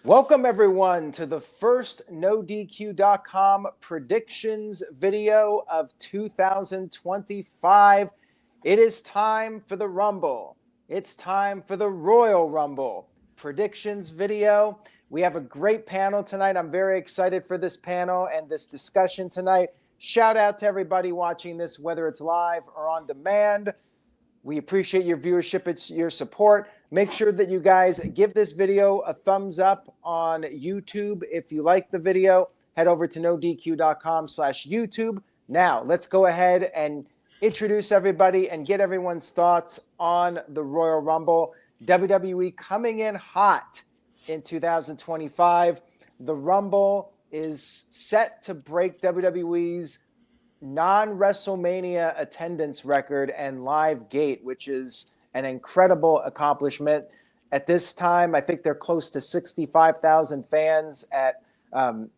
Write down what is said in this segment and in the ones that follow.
Welcome, everyone, to the first NoDQ.com predictions video of 2025. It is time for the Rumble. It's time for the Royal Rumble predictions video. We have a great panel tonight. I'm very excited for this panel and this discussion tonight. Shout out to everybody watching this, whether it's live or on demand. We appreciate your viewership. It's your support. Make sure that you guys give this video a thumbs up on YouTube. If you like the video, head over to nodq.com/YouTube. Now, let's go ahead and introduce everybody and get everyone's thoughts on the Royal Rumble. WWE coming in hot in 2025. The Rumble is set to break WWE's non-WrestleMania attendance record and live gate, which is an incredible accomplishment. At this time, I think they're close to 65,000 fans at the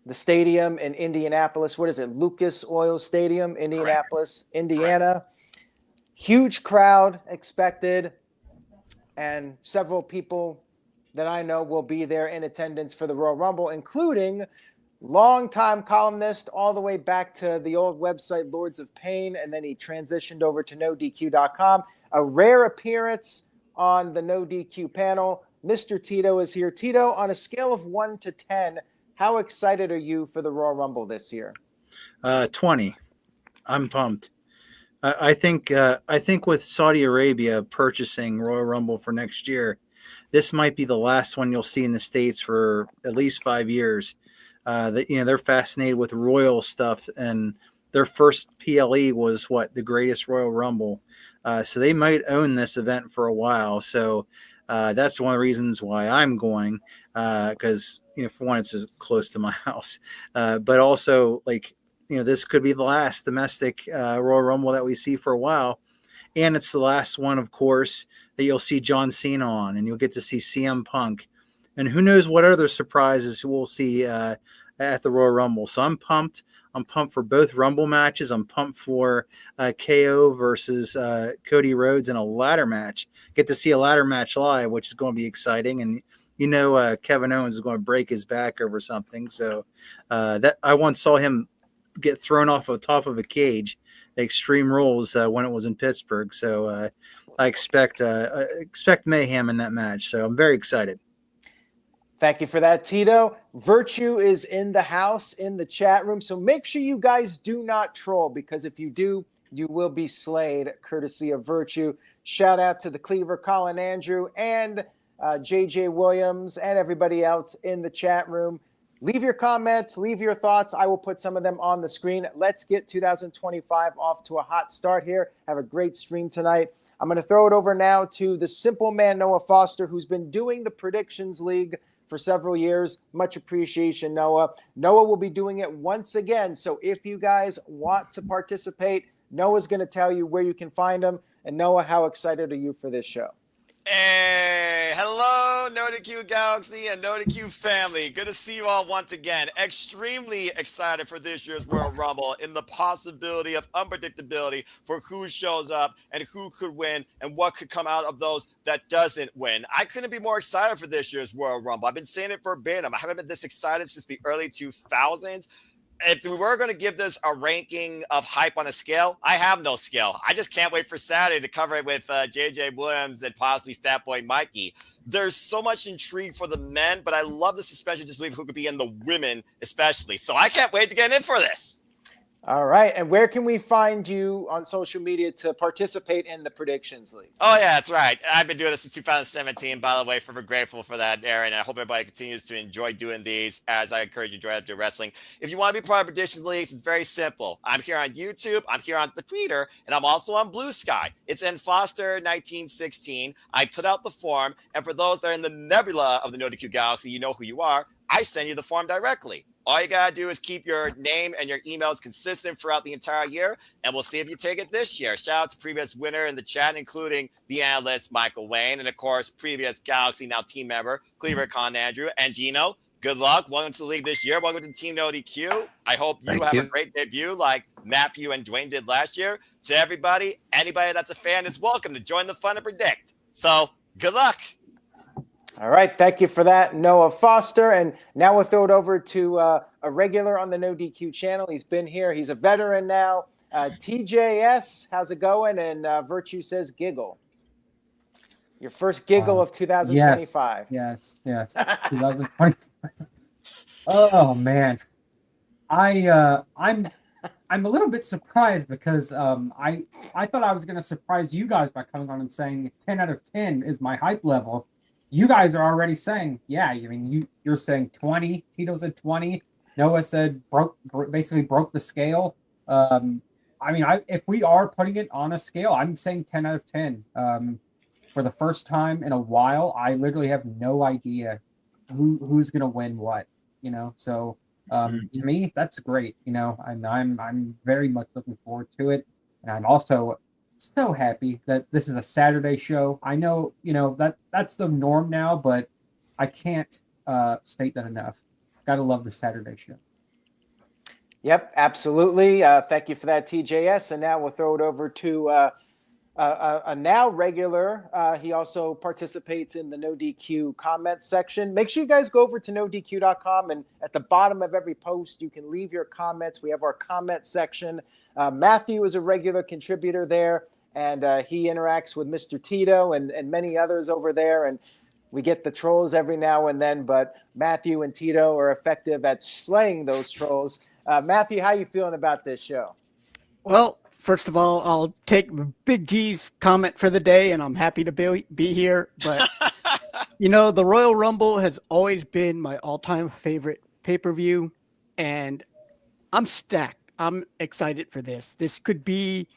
stadium in Indianapolis. What is it? Lucas Oil Stadium, Indianapolis, correct. Indiana. Correct. Huge crowd expected, and several people that I know will be there in attendance for the Royal Rumble, including longtime columnist all the way back to the old website Lords of Pain, and then he transitioned over to NoDQ.com. A rare appearance on the NoDQ panel. Mr. Tito is here. Tito, on a scale of 1 to 10, how excited are you for the Royal Rumble this year? 20. I'm pumped. I think with Saudi Arabia purchasing Royal Rumble for next year, this might be the last one you'll see in the States for at least 5 years. They're fascinated with royal stuff, and their first PLE was the greatest Royal Rumble. So they might own this event for a while. So that's one of the reasons why I'm going, because for one, it's as close to my house, but also this could be the last domestic Royal Rumble that we see for a while, and it's the last one, of course, that you'll see John Cena on, and you'll get to see CM Punk. And who knows what other surprises we'll see at the Royal Rumble. So I'm pumped. I'm pumped for both Rumble matches. I'm pumped for KO versus Cody Rhodes in a ladder match. Get to see a ladder match live, which is going to be exciting. And Kevin Owens is going to break his back over something. So that I once saw him get thrown off the top of a cage at Extreme Rules when it was in Pittsburgh. So I expect mayhem in that match. So I'm very excited. Thank you for that, Tito. Virtue is in the house, in the chat room. So make sure you guys do not troll, because if you do, you will be slayed, courtesy of Virtue. Shout out to the Cleaver, Colin Andrew, and JJ Williams, and everybody else in the chat room. Leave your comments, leave your thoughts. I will put some of them on the screen. Let's get 2025 off to a hot start here. Have a great stream tonight. I'm going to throw it over now to the simple man, Noah Foster, who's been doing the Predictions League for several years. Much appreciation, Noah. Noah will be doing it once again. So if you guys want to participate, Noah's going to tell you where you can find him. And Noah, how excited are you for this show? Hey, hello, NoDQ Galaxy and NoDQ family. Good to see you all once again. Extremely excited for this year's Royal Rumble in the possibility of unpredictability for who shows up and who could win and what could come out of those that doesn't win. I couldn't be more excited for this year's Royal Rumble. I've been saying it verbatim. I haven't been this excited since the early 2000s. If we were going to give this a ranking of hype on a scale, I have no scale. I just can't wait for Saturday to cover it with JJ Williams and possibly Statboy Mikey. There's so much intrigue for the men, but I love the suspension of disbelief who could be in the women especially. So I can't wait to get in for this. All right. And where can we find you on social media to participate in the Predictions League? Oh, yeah, that's right. I've been doing this since 2017, by the way. Forever grateful for that, Aaron. I hope everybody continues to enjoy doing these, as I encourage you to enjoy after wrestling. If you want to be part of Predictions Leagues, it's very simple. I'm here on YouTube, I'm here on the Twitter, and I'm also on Blue Sky. It's in Foster 1916. I put out the form, and for those that are in the nebula of the NoDQ Galaxy, you know who you are. I send you the form directly. All you got to do is keep your name and your emails consistent throughout the entire year, and we'll see if you take it this year. Shout out to previous winner in the chat, including the analyst Michael Wayne, and, of course, previous Galaxy Now team member Cleaver Con Andrew and Gino. Good luck. Welcome to the league this year. Welcome to Team NoDQ. I hope you have a great debut like Matthew and Dwayne did last year. To everybody, anybody that's a fan is welcome to join the fun and predict. So, good luck. All right, thank you for that, Noah Foster. And now we'll throw it over to a regular on the No DQ channel. He's been here. He's a veteran now. TJS, how's it going? And Virtue says giggle. Your first giggle of 2025. Yes. 2020. Oh man, I'm a little bit surprised because I thought I was going to surprise you guys by coming on and saying 10 out of 10 is my hype level. You guys are already saying, yeah. I mean, you're saying 20. Tito said 20. Noah said basically broke the scale. I mean, if we are putting it on a scale, I'm saying 10 out of 10. For the first time in a while, I literally have no idea who's going to win what. So to me, that's great. And I'm very much looking forward to it, and I'm also so happy that this is a Saturday show. I know, that's the norm now, but I can't state that enough. Gotta love the Saturday show. Yep, absolutely. Thank you for that, TJS. And now we'll throw it over to a now regular. He also participates in the No DQ comment section. Make sure you guys go over to NoDQ.com, and at the bottom of every post, you can leave your comments. We have our comment section. Matthew is a regular contributor there, and he interacts with Mr. Tito and many others over there. And we get the trolls every now and then, but Matthew and Tito are effective at slaying those trolls. Matthew, how you feeling about this show? Well, first of all, I'll take Big G's comment for the day, and I'm happy to be here. But, the Royal Rumble has always been my all-time favorite pay-per-view, and I'm stacked. I'm excited for this. This could be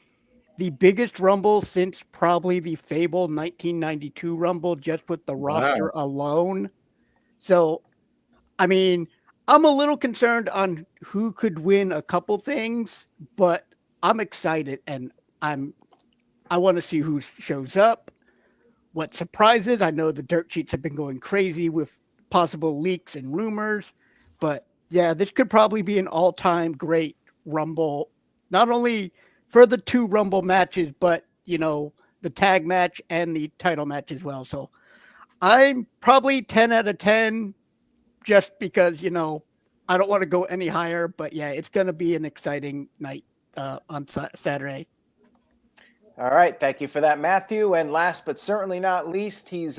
the biggest Rumble since probably the fabled 1992 Rumble, just with the roster alone. So, I mean, I'm a little concerned on who could win a couple things, but I'm excited, and I want to see who shows up, what surprises. I know the dirt sheets have been going crazy with possible leaks and rumors, but yeah, this could probably be an all-time great Rumble, not only for the two Rumble matches, but, the tag match and the title match as well. So I'm probably 10 out of 10 just because, I don't want to go any higher, but yeah, it's going to be an exciting night on Saturday. All right. Thank you for that, Matthew. And last but certainly not least, he's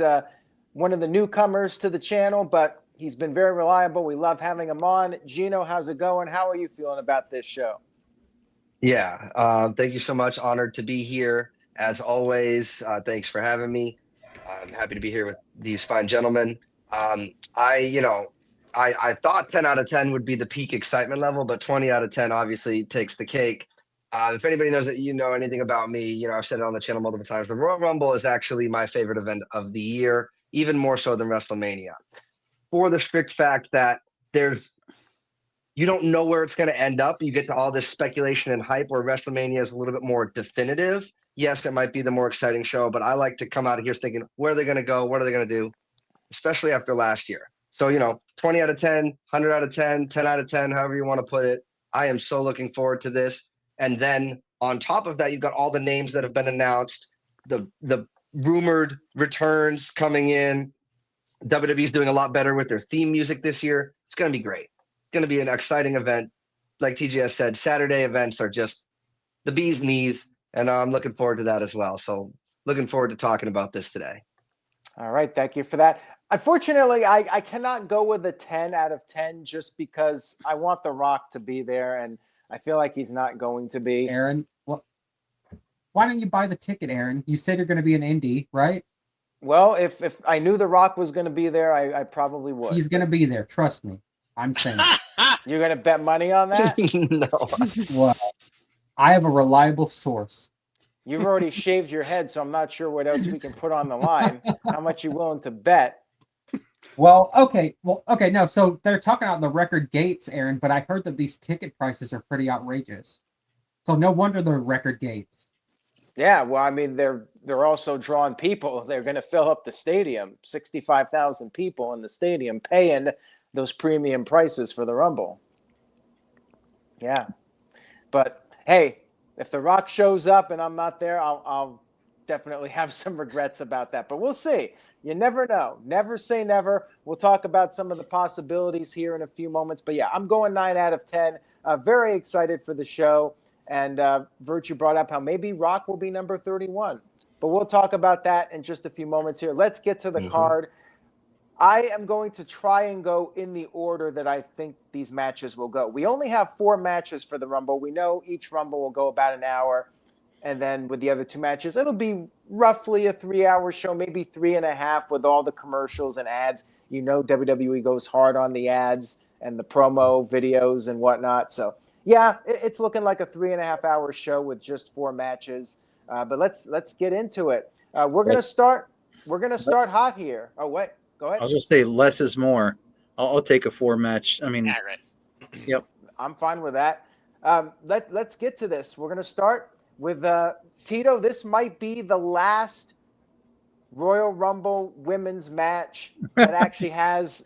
one of the newcomers to the channel, but he's been very reliable. We love having him on. Gino, how's it going? How are you feeling about this show? Yeah. Thank you so much. Honored to be here. As always, thanks for having me. I'm happy to be here with these fine gentlemen. I thought 10 out of 10 would be the peak excitement level, but 20 out of 10 obviously takes the cake. If anybody knows that anything about me, I've said it on the channel multiple times, but Royal Rumble is actually my favorite event of the year, even more so than WrestleMania. For the strict fact that you don't know where it's going to end up. You get to all this speculation and hype, where WrestleMania is a little bit more definitive. Yes, it might be the more exciting show, but I like to come out of here thinking, where are they going to go? What are they going to do? Especially after last year. So, 20 out of 10, 100 out of 10, 10 out of 10, however you want to put it. I am so looking forward to this. And then on top of that, you've got all the names that have been announced, the rumored returns coming in. WWE's doing a lot better with their theme music this year. It's going to be great. It's going to be an exciting event. Like TGS said, Saturday events are just the bee's knees, and I'm looking forward to that as well. So looking forward to talking about this today. All right. Thank you for that. Unfortunately, I cannot go with a 10 out of 10 just because I want The Rock to be there, and I feel like he's not going to be. Aaron, why don't you buy the ticket, Aaron? You said you're going to be an indie, right? Well, if I knew The Rock was going to be there, I probably would. He's going to be there. Trust me. I'm saying. You're going to bet money on that? No. Well, I have a reliable source. You've already shaved your head, so I'm not sure what else we can put on the line. How much you willing to bet? Well, okay. No, so they're talking about the record gates, Aaron, but I heard that these ticket prices are pretty outrageous. So no wonder they're record gates. Yeah, well, I mean, they're also drawing people. They're going to fill up the stadium. 65,000 people in the stadium paying those premium prices for the Rumble. Yeah. But hey, if The Rock shows up and I'm not there, I'll definitely have some regrets about that, but we'll see. You never know. Never say never. We'll talk about some of the possibilities here in a few moments. But yeah, I'm going 9 out of 10. Very excited for the show. And Virtue brought up how maybe Rock will be number 31. But we'll talk about that in just a few moments here. Let's get to the card. I am going to try and go in the order that I think these matches will go. We only have 4 matches for the Rumble. We know each Rumble will go about an hour. And then with the other 2 matches, it'll be roughly a 3-hour show, maybe 3.5 with all the commercials and ads. You know, WWE goes hard on the ads and the promo videos and whatnot. So, yeah, it's looking like a 3.5-hour show with just 4 matches. But let's get into it. We're gonna start hot here. Oh wait, go ahead. I was gonna say less is more. I'll take a 4-match. I mean, Accurate. Yep. I'm fine with that. Let's get to this. We're gonna start with Tito. This might be the last Royal Rumble women's match that actually has.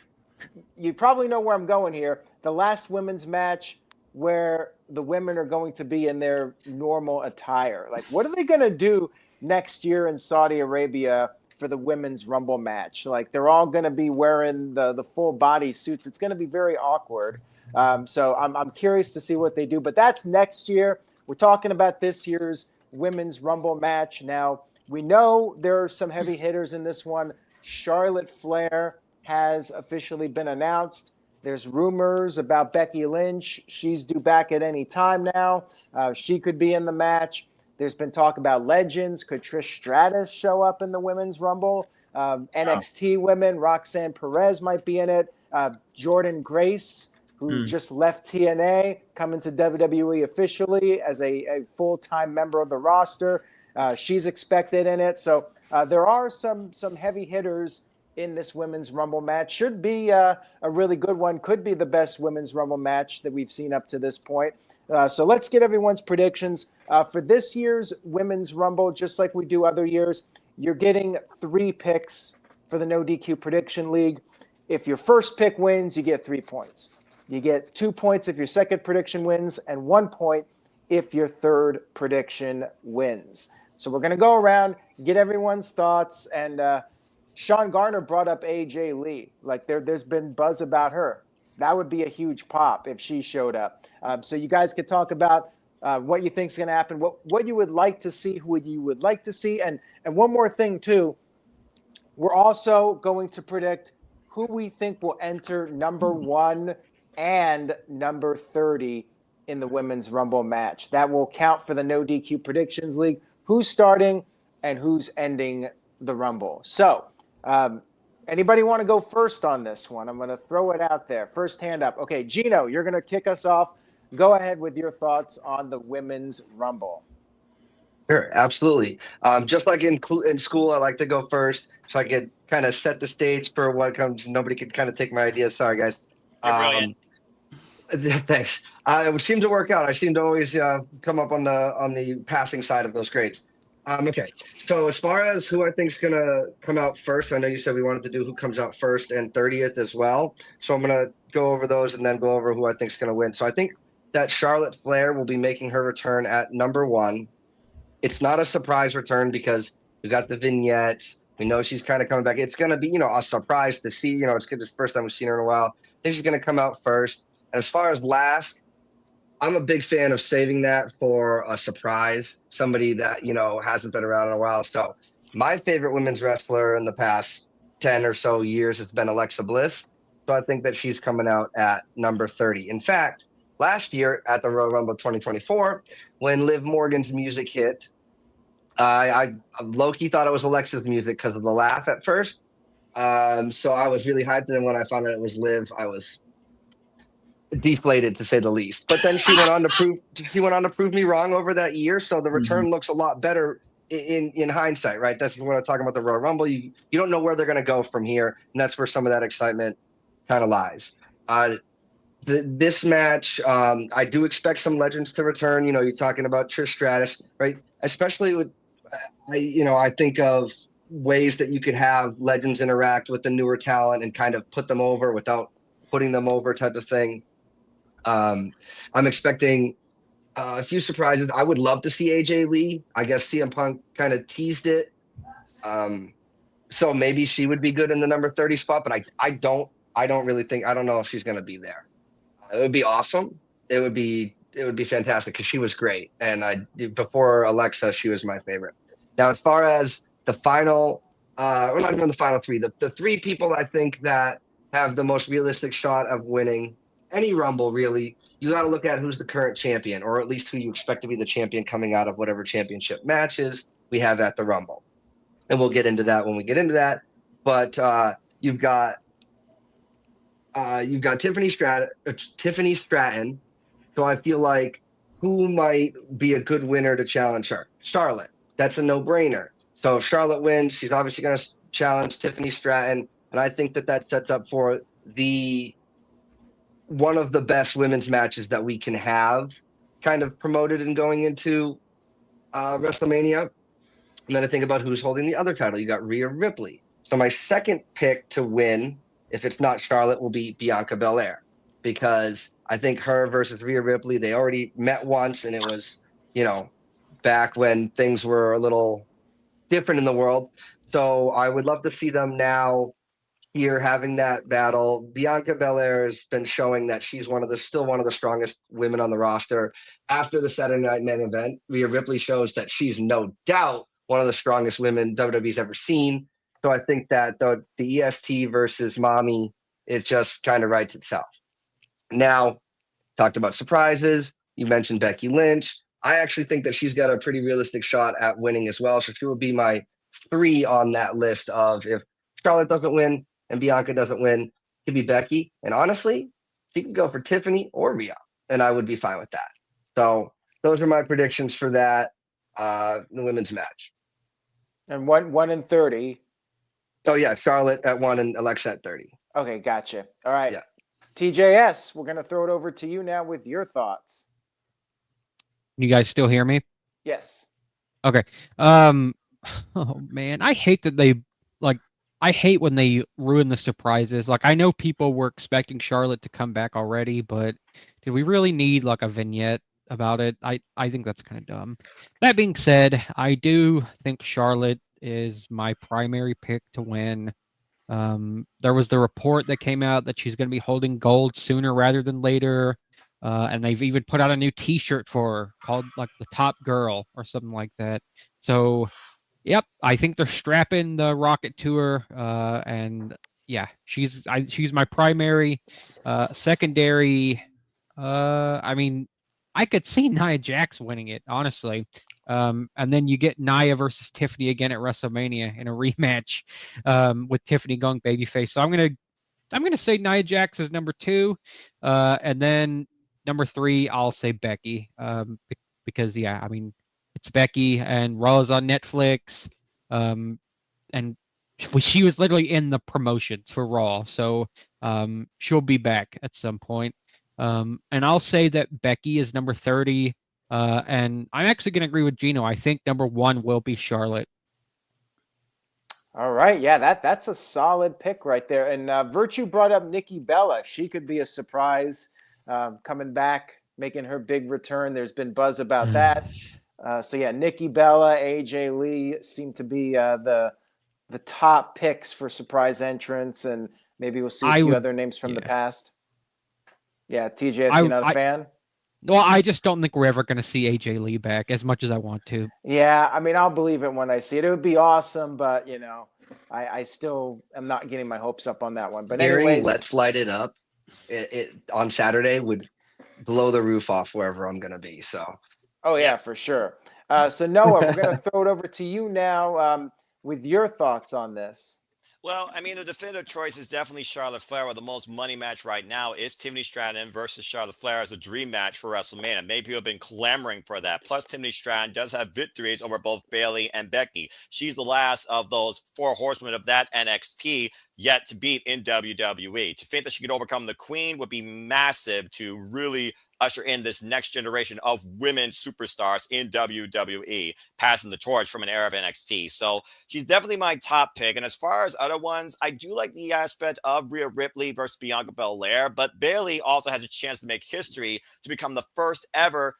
You probably know where I'm going here. The last women's match where the women are going to be in their normal attire. Like, what are they going to do next year in Saudi Arabia for the women's Rumble match? Like, they're all going to be wearing the full body suits. It's going to be very awkward. So I'm curious to see what they do. But that's next year. We're talking about this year's women's Rumble match. Now, we know there are some heavy hitters in this one. Charlotte Flair has officially been announced. There's rumors about Becky Lynch. She's due back at any time now. She could be in the match. There's been talk about legends. Could Trish Stratus show up in the Women's Rumble? NXT women, Roxanne Perez might be in it. Jordan Grace, who just left TNA, coming to WWE officially as a full-time member of the roster. She's expected in it. So there are some heavy hitters in this Women's Rumble match. Should be a really good one. Could be the best Women's Rumble match that we've seen up to this point. So let's get everyone's predictions. For this year's Women's Rumble, just like we do other years, you're getting 3 picks for the No DQ Prediction League. If your first pick wins, you get 3 points. You get 2 points if your second prediction wins, and 1 point if your third prediction wins. So we're going to go around, get everyone's thoughts, and Sean Garner brought up AJ Lee. Like, there's been buzz about her. That would be a huge pop if she showed up. So you guys could talk about what you think is going to happen, what you would like to see, who you would like to see. And one more thing, too. We're also going to predict who we think will enter number 1 and number 30 in the Women's Rumble match. That will count for the No DQ Predictions League. Who's starting and who's ending the Rumble. So, anybody want to go first on this one? I'm going to throw it out there. First hand up. Okay, Gino, you're going to kick us off. Go ahead with your thoughts on the Women's Rumble. Sure, absolutely. Just like in school, I like to go first so I could kind of set the stage for what comes. Nobody could kind of take my ideas. Sorry, guys. You're brilliant. Thanks. It seemed to work out. I seem to always come up on the passing side of those grades. Okay, so as far as who I think is going to come out first, I know you said we wanted to do who comes out first and 30th as well. So I'm going to go over those and then go over who I think is going to win. So I think that Charlotte Flair will be making her return at number 1. It's not a surprise return because we got the vignettes. We know she's kind of coming back. It's going to be, a surprise to see. It's the first time we've seen her in a while. I think she's going to come out first. And as far as last, I'm a big fan of saving that for a surprise, somebody that, hasn't been around in a while. So my favorite women's wrestler in the past 10 or so years has been Alexa Bliss. So I think that she's coming out at number 30. In fact, last year at the Royal Rumble 2024, when Liv Morgan's music hit, I low-key thought it was Alexa's music because of the laugh at first. So I was really hyped. And then when I found out it was Liv, I was deflated, to say the least. But then she went on to prove me wrong over that year. So the return looks a lot better in hindsight, right? That's when I'm talking about the Royal Rumble. You don't know where they're going to go from here, and that's where some of that excitement kind of lies. This match, I do expect some legends to return. You're talking about Trish Stratus, right? Especially with, I think of ways that you could have legends interact with the newer talent and kind of put them over without putting them over, type of thing. I'm expecting A few surprises. I would love to see AJ Lee. I guess CM Punk kind of teased it. So maybe she would be good in the number 30 spot, but I don't really think, I don't know if she's going to be there. It would be awesome. It would be fantastic because she was great. And before Alexa, she was my favorite. Now, as far as the final, we're not even the final three. The three people I think that have the most realistic shot of winning any Rumble, really, you got to look at who's the current champion, or at least who you expect to be the champion coming out of whatever championship matches we have at the Rumble. And we'll get into that when we get into that. But you've got Tiffany Stratton. So I feel like who might be a good winner to challenge her? Charlotte. That's a no-brainer. So if Charlotte wins, she's obviously going to challenge Tiffany Stratton, and I think that sets up for one of the best women's matches that we can have, kind of promoted and going into WrestleMania. And then I think about who's holding the other title. You got Rhea Ripley. So my second pick to win, if it's not Charlotte, will be Bianca Belair, because I think her versus Rhea Ripley, they already met once, and it was, back when things were a little different in the world. So I would love to see them now here having that battle. Bianca Belair has been showing that she's still one of the strongest women on the roster. After the Saturday Night main event, Rhea Ripley shows that she's no doubt one of the strongest women WWE's ever seen. So I think that the EST versus Mommy, it just kind of writes itself. Now, talked about surprises. You mentioned Becky Lynch. I actually think that she's got a pretty realistic shot at winning as well. So she will be my 3 on that list of, if Charlotte doesn't win and Bianca doesn't win, it could be Becky. And honestly, she could go for Tiffany or Rhea, and I would be fine with that. So those are my predictions for that, the women's match. And 1 and 30. Oh yeah, Charlotte at 1 and Alexa at 30. Okay, gotcha. All right. Yeah. TJS, we're going to throw it over to you now with your thoughts. You guys still hear me? Yes. Okay. Oh man, I hate that I hate when they ruin the surprises. Like, I know people were expecting Charlotte to come back already, but did we really need like a vignette about it? I think that's kind of dumb. That being said, I do think Charlotte is my primary pick to win. There was the report that came out that she's going to be holding gold sooner rather than later. And they've even put out a new T-shirt for her called like the Top Girl or something like that. So, yep, I think they're strapping the rocket to her. And yeah, she's my primary. Secondary, I mean, I could see Nia Jax winning it, honestly. And then you get Nia versus Tiffany again at WrestleMania in a rematch, with Tiffany going babyface. So I'm gonna say Nia Jax is number 2, and then number 3 I'll say Becky, because yeah, I mean, it's Becky and Raw is on Netflix, and she was literally in the promotions for Raw, so she'll be back at some point. And I'll say that Becky is number 30. And I'm actually going to agree with Gino. I think number 1 will be Charlotte. All right. Yeah, that's a solid pick right there. And Virtue brought up Nikki Bella. She could be a surprise, coming back, making her big return. There's been buzz about that. So yeah, Nikki Bella, AJ Lee seem to be the top picks for surprise entrants, and maybe we'll see a few other names from the past. Yeah, TJ, you're not a fan? Well, I just don't think we're ever going to see AJ Lee back as much as I want to. Yeah, I mean, I'll believe it when I see it. It would be awesome, but I still am not getting my hopes up on that one. But anyways, Let's Light It Up. It on Saturday would blow the roof off wherever I'm going to be. So. Oh yeah, for sure. So Noah, we're going to throw it over to you now with your thoughts on this. Well, I mean, the definitive choice is definitely Charlotte Flair. Well, the most money match right now is Tiffany Stratton versus Charlotte Flair as a dream match for WrestleMania. Many people have been clamoring for that. Plus, Tiffany Stratton does have victories over both Bayley and Becky. She's the last of those 4 horsemen of that NXT yet to beat in WWE. To think that she could overcome the Queen would be massive to really usher in this next generation of women superstars in WWE, passing the torch from an era of NXT. So she's definitely my top pick. And as far as other ones, I do like the aspect of Rhea Ripley versus Bianca Belair, but Bayley also has a chance to make history to become the first ever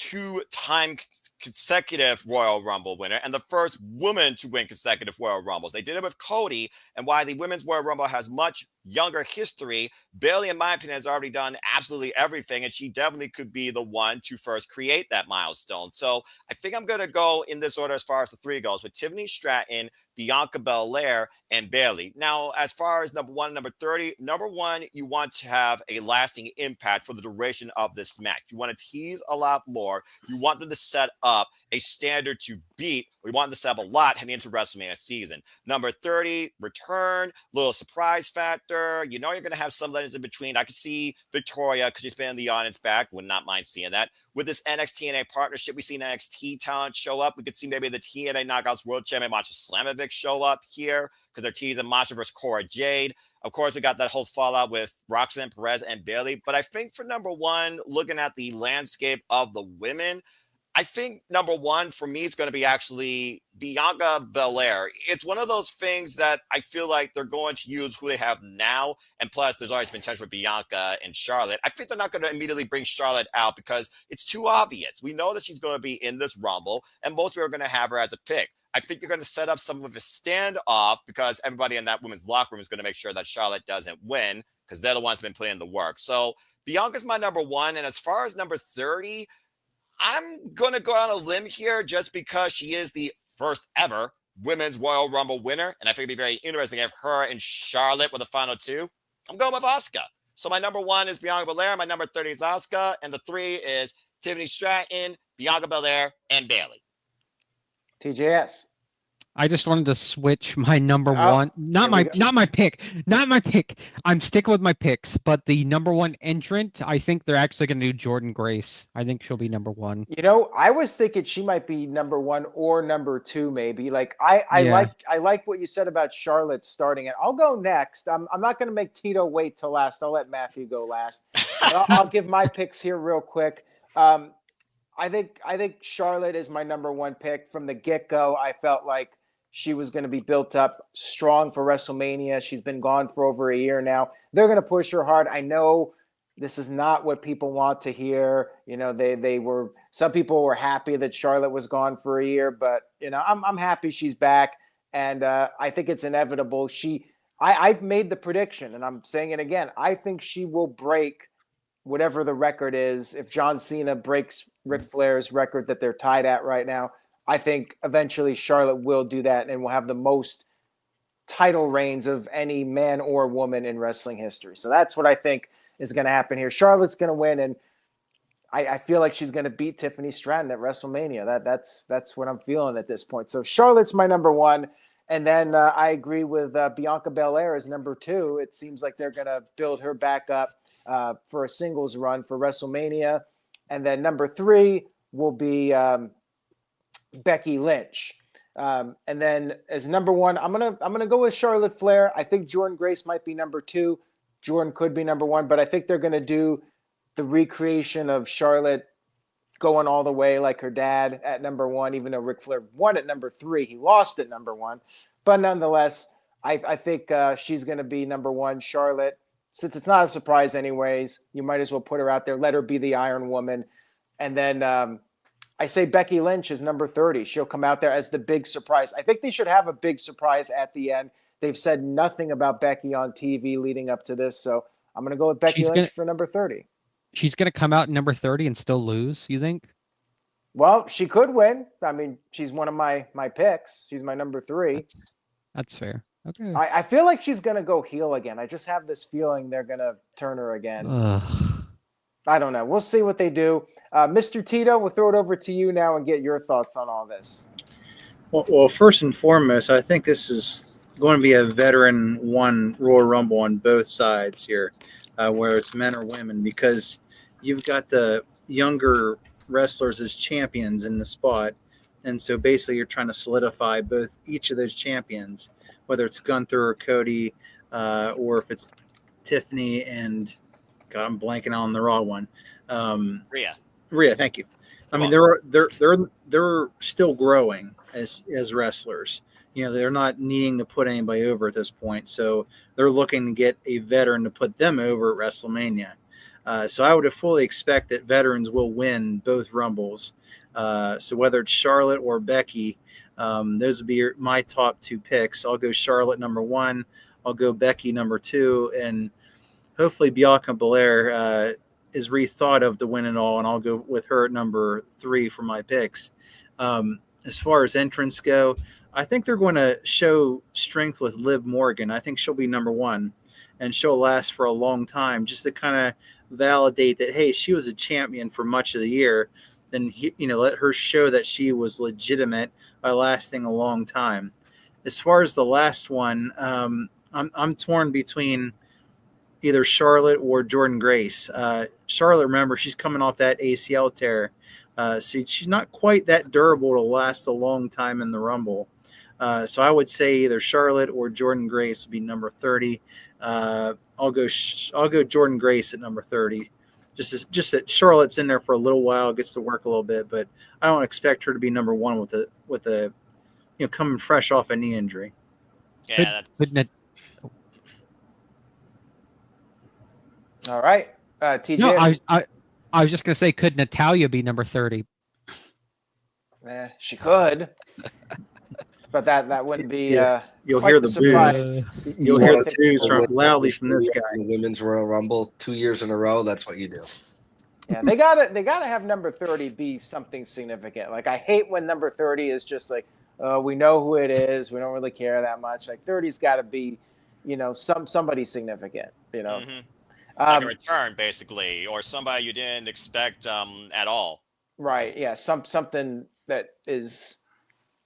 two-time consecutive Royal Rumble winner and the first woman to win consecutive Royal Rumbles. They did it with Cody, and while the Women's Royal Rumble has much younger history, Bayley, in my opinion, has already done absolutely everything, and she definitely could be the one to first create that milestone. So I think I'm going to go in this order as far as the three goes, with Tiffany Stratton, Bianca Belair, and Bayley. Now, as far as number 1 and number 30, number 1, you want to have a lasting impact for the duration of this match. You want to tease a lot more. You want them to set up a standard to beat. We want them to set up a lot heading into WrestleMania season. Number 30, return, little surprise factor. You know you're going to have some legends in between. I could see Victoria, because she's been in the audience back. Would not mind seeing that. With this NXT TNA partnership, we've seen NXT talent show up. We could see maybe the TNA Knockouts World Champion Masha Slamovic show up here, because they're teasing Masha versus Cora Jade. Of course, we got that whole fallout with Roxanne Perez and Bayley. But I think for number 1, looking at the landscape of the women, I think number 1 for me is going to be actually Bianca Belair. It's one of those things that I feel like they're going to use who they have now. And plus, there's always been tension with Bianca and Charlotte. I think they're not going to immediately bring Charlotte out because it's too obvious. We know that she's going to be in this Rumble, and most people are going to have her as a pick. I think you're going to set up some of a standoff because everybody in that women's locker room is going to make sure that Charlotte doesn't win, because they're the ones who've been putting in the work. So Bianca's my number 1. And as far as number 30, I'm going to go on a limb here just because she is the first ever Women's Royal Rumble winner. And I think it'd be very interesting if her and Charlotte were the final 2. I'm going with Asuka. So my number 1 is Bianca Belair. My number 30 is Asuka. And the 3 is Tiffany Stratton, Bianca Belair, and Bayley. TJS. I just wanted to switch my number Oh, one. Not my pick. I'm sticking with my picks, but the number 1 entrant, I think they're actually going to do Jordan Grace. I think she'll be number 1. You know, I was thinking she might be number 1 or number 2, maybe. Like I like what you said about Charlotte starting it. I'll go next. I'm not going to make Tito wait till last. I'll let Matthew go last. I'll give my picks here real quick. I think Charlotte is my number 1 pick from the get-go. I felt like she was going to be built up strong for WrestleMania. She's been gone for over a year now. They're going to push her hard. I know this is not what people want to hear. You know, some people were happy that Charlotte was gone for a year, but you know, I'm happy she's back, and I think it's inevitable. I've made the prediction, and I'm saying it again. I think she will break whatever the record is. If John Cena breaks Ric Flair's record that they're tied at right now, I think eventually Charlotte will do that and will have the most title reigns of any man or woman in wrestling history. So that's what I think is going to happen here. Charlotte's going to win, and I feel like she's going to beat Tiffany Stratton at WrestleMania. That's what I'm feeling at this point. So Charlotte's my number 1, and then I agree with Bianca Belair as number 2. It seems like they're going to build her back up for a singles run for WrestleMania, and then number 3 will be Becky Lynch. And then as number 1, I'm gonna go with Charlotte Flair. I think Jordan Grace might be number 2. Jordan could be number 1, but I think they're gonna do the recreation of Charlotte going all the way like her dad at number 1, even though Ric Flair won at number 3. He lost at number 1. But nonetheless, I think she's gonna be number 1, Charlotte. Since it's not a surprise anyways, you might as well put her out there. Let her be the Iron Woman. And then I say Becky Lynch is number 30. She'll come out there as the big surprise. I think they should have a big surprise at the end. They've said nothing about Becky on TV leading up to this, so I'm going to go with Becky Lynch for number 30. She's going to come out number 30 and still lose, you think? Well, she could win. I mean, she's one of my picks. She's my number 3. That's fair. Okay. I feel like she's going to go heel again. I just have this feeling they're going to turn her again. I don't know. We'll see what they do. Mr. Tito, we'll throw it over to you now and get your thoughts on all this. Well, first and foremost, I think this is going to be a veteran-won Royal Rumble on both sides here, whether it's men or women, because you've got the younger wrestlers as champions in the spot. And so basically you're trying to solidify each of those champions, whether it's Gunther or Cody, or if it's Tiffany and God, I'm blanking on the raw one. Rhea, thank you. I mean, they're still growing as wrestlers. You know, they're not needing to put anybody over at this point, so they're looking to get a veteran to put them over at WrestleMania. So I would fully expect that veterans will win both Rumbles. So whether it's Charlotte or Becky, those would be my top 2 picks. I'll go Charlotte number 1. I'll go Becky number 2. And hopefully Bianca Belair is rethought of to win it all, and I'll go with her at number 3 for my picks. As far as entrants go, I think they're going to show strength with Liv Morgan. I think she'll be number 1, and she'll last for a long time, just to kind of validate that, hey, she was a champion for much of the year. Then let her show that she was legitimate by lasting a long time. As far as the last one, I'm torn between either Charlotte or Jordan Grace. Charlotte, remember, she's coming off that ACL tear. So she's not quite that durable to last a long time in the Rumble. So I would say either Charlotte or Jordan Grace would be number 30. I'll go Jordan Grace at number 30. Just that Charlotte's in there for a little while, gets to work a little bit, but I don't expect her to be number 1 with a coming fresh off a knee injury. Yeah, All right, TJ. No, I was just gonna say, could Natalya be number 30? She could, but that wouldn't be. You'll quite hear the the surprise. boos. You'll hear the boos loudly from this guy. The Women's Royal Rumble 2 years in a row. That's what you do. Yeah, they gotta have number 30 be something significant. Like, I hate when number 30 is just like, we know who it is, we don't really care that much. Like, 30's got to be, somebody significant. like a return, basically, or somebody you didn't expect at all. Right. Yeah. Something that is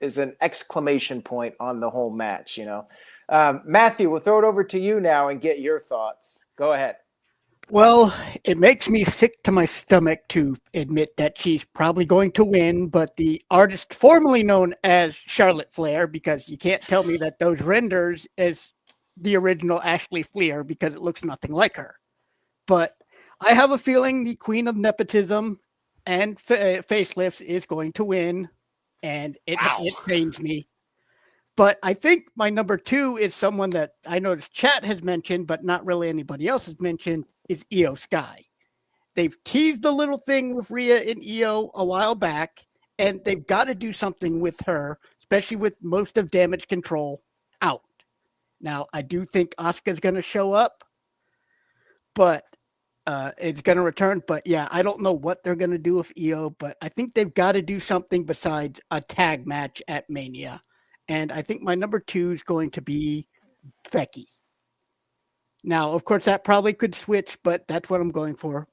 an exclamation point on the whole match. Matthew, we'll throw it over to you now and get your thoughts. Go ahead. Well, it makes me sick to my stomach to admit that she's probably going to win, but the artist formerly known as Charlotte Flair, because you can't tell me that those renders is the original Ashley Flair, because it looks nothing like her. But I have a feeling the queen of nepotism and facelifts is going to win, and it pains me. But I think my number 2 is someone that I noticed chat has mentioned, but not really anybody else has mentioned, is Iyo Sky. They've teased the little thing with Rhea and Iyo a while back, and they've got to do something with her, especially with most of Damage Control out. Now, I do think Asuka's going to show up, but it's going to return. But yeah, I don't know what they're going to do with Iyo, but I think they've got to do something besides a tag match at Mania. And I think my number 2 is going to be Becky. Now, of course, that probably could switch, but that's what I'm going for.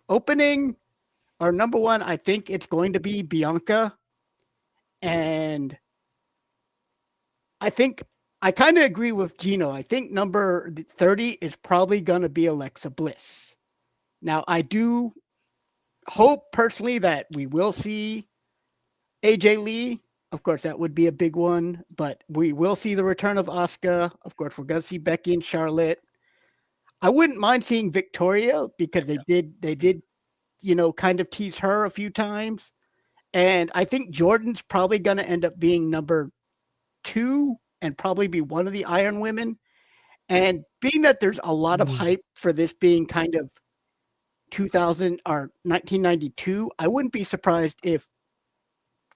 Opening, or number 1, I think it's going to be Bianca. And I think I kind of agree with Gino. I think number 30 is probably going to be Alexa Bliss. Now, I do hope personally that we will see AJ Lee. Of course, that would be a big one, but we will see the return of Asuka. Of course, we're going to see Becky and Charlotte. I wouldn't mind seeing Victoria, because they did, kind of tease her a few times. And I think Jordan's probably going to end up being number 2 and probably be one of the Iron Women. And being that there's a lot of hype for this being kind of 2000 or 1992, I wouldn't be surprised if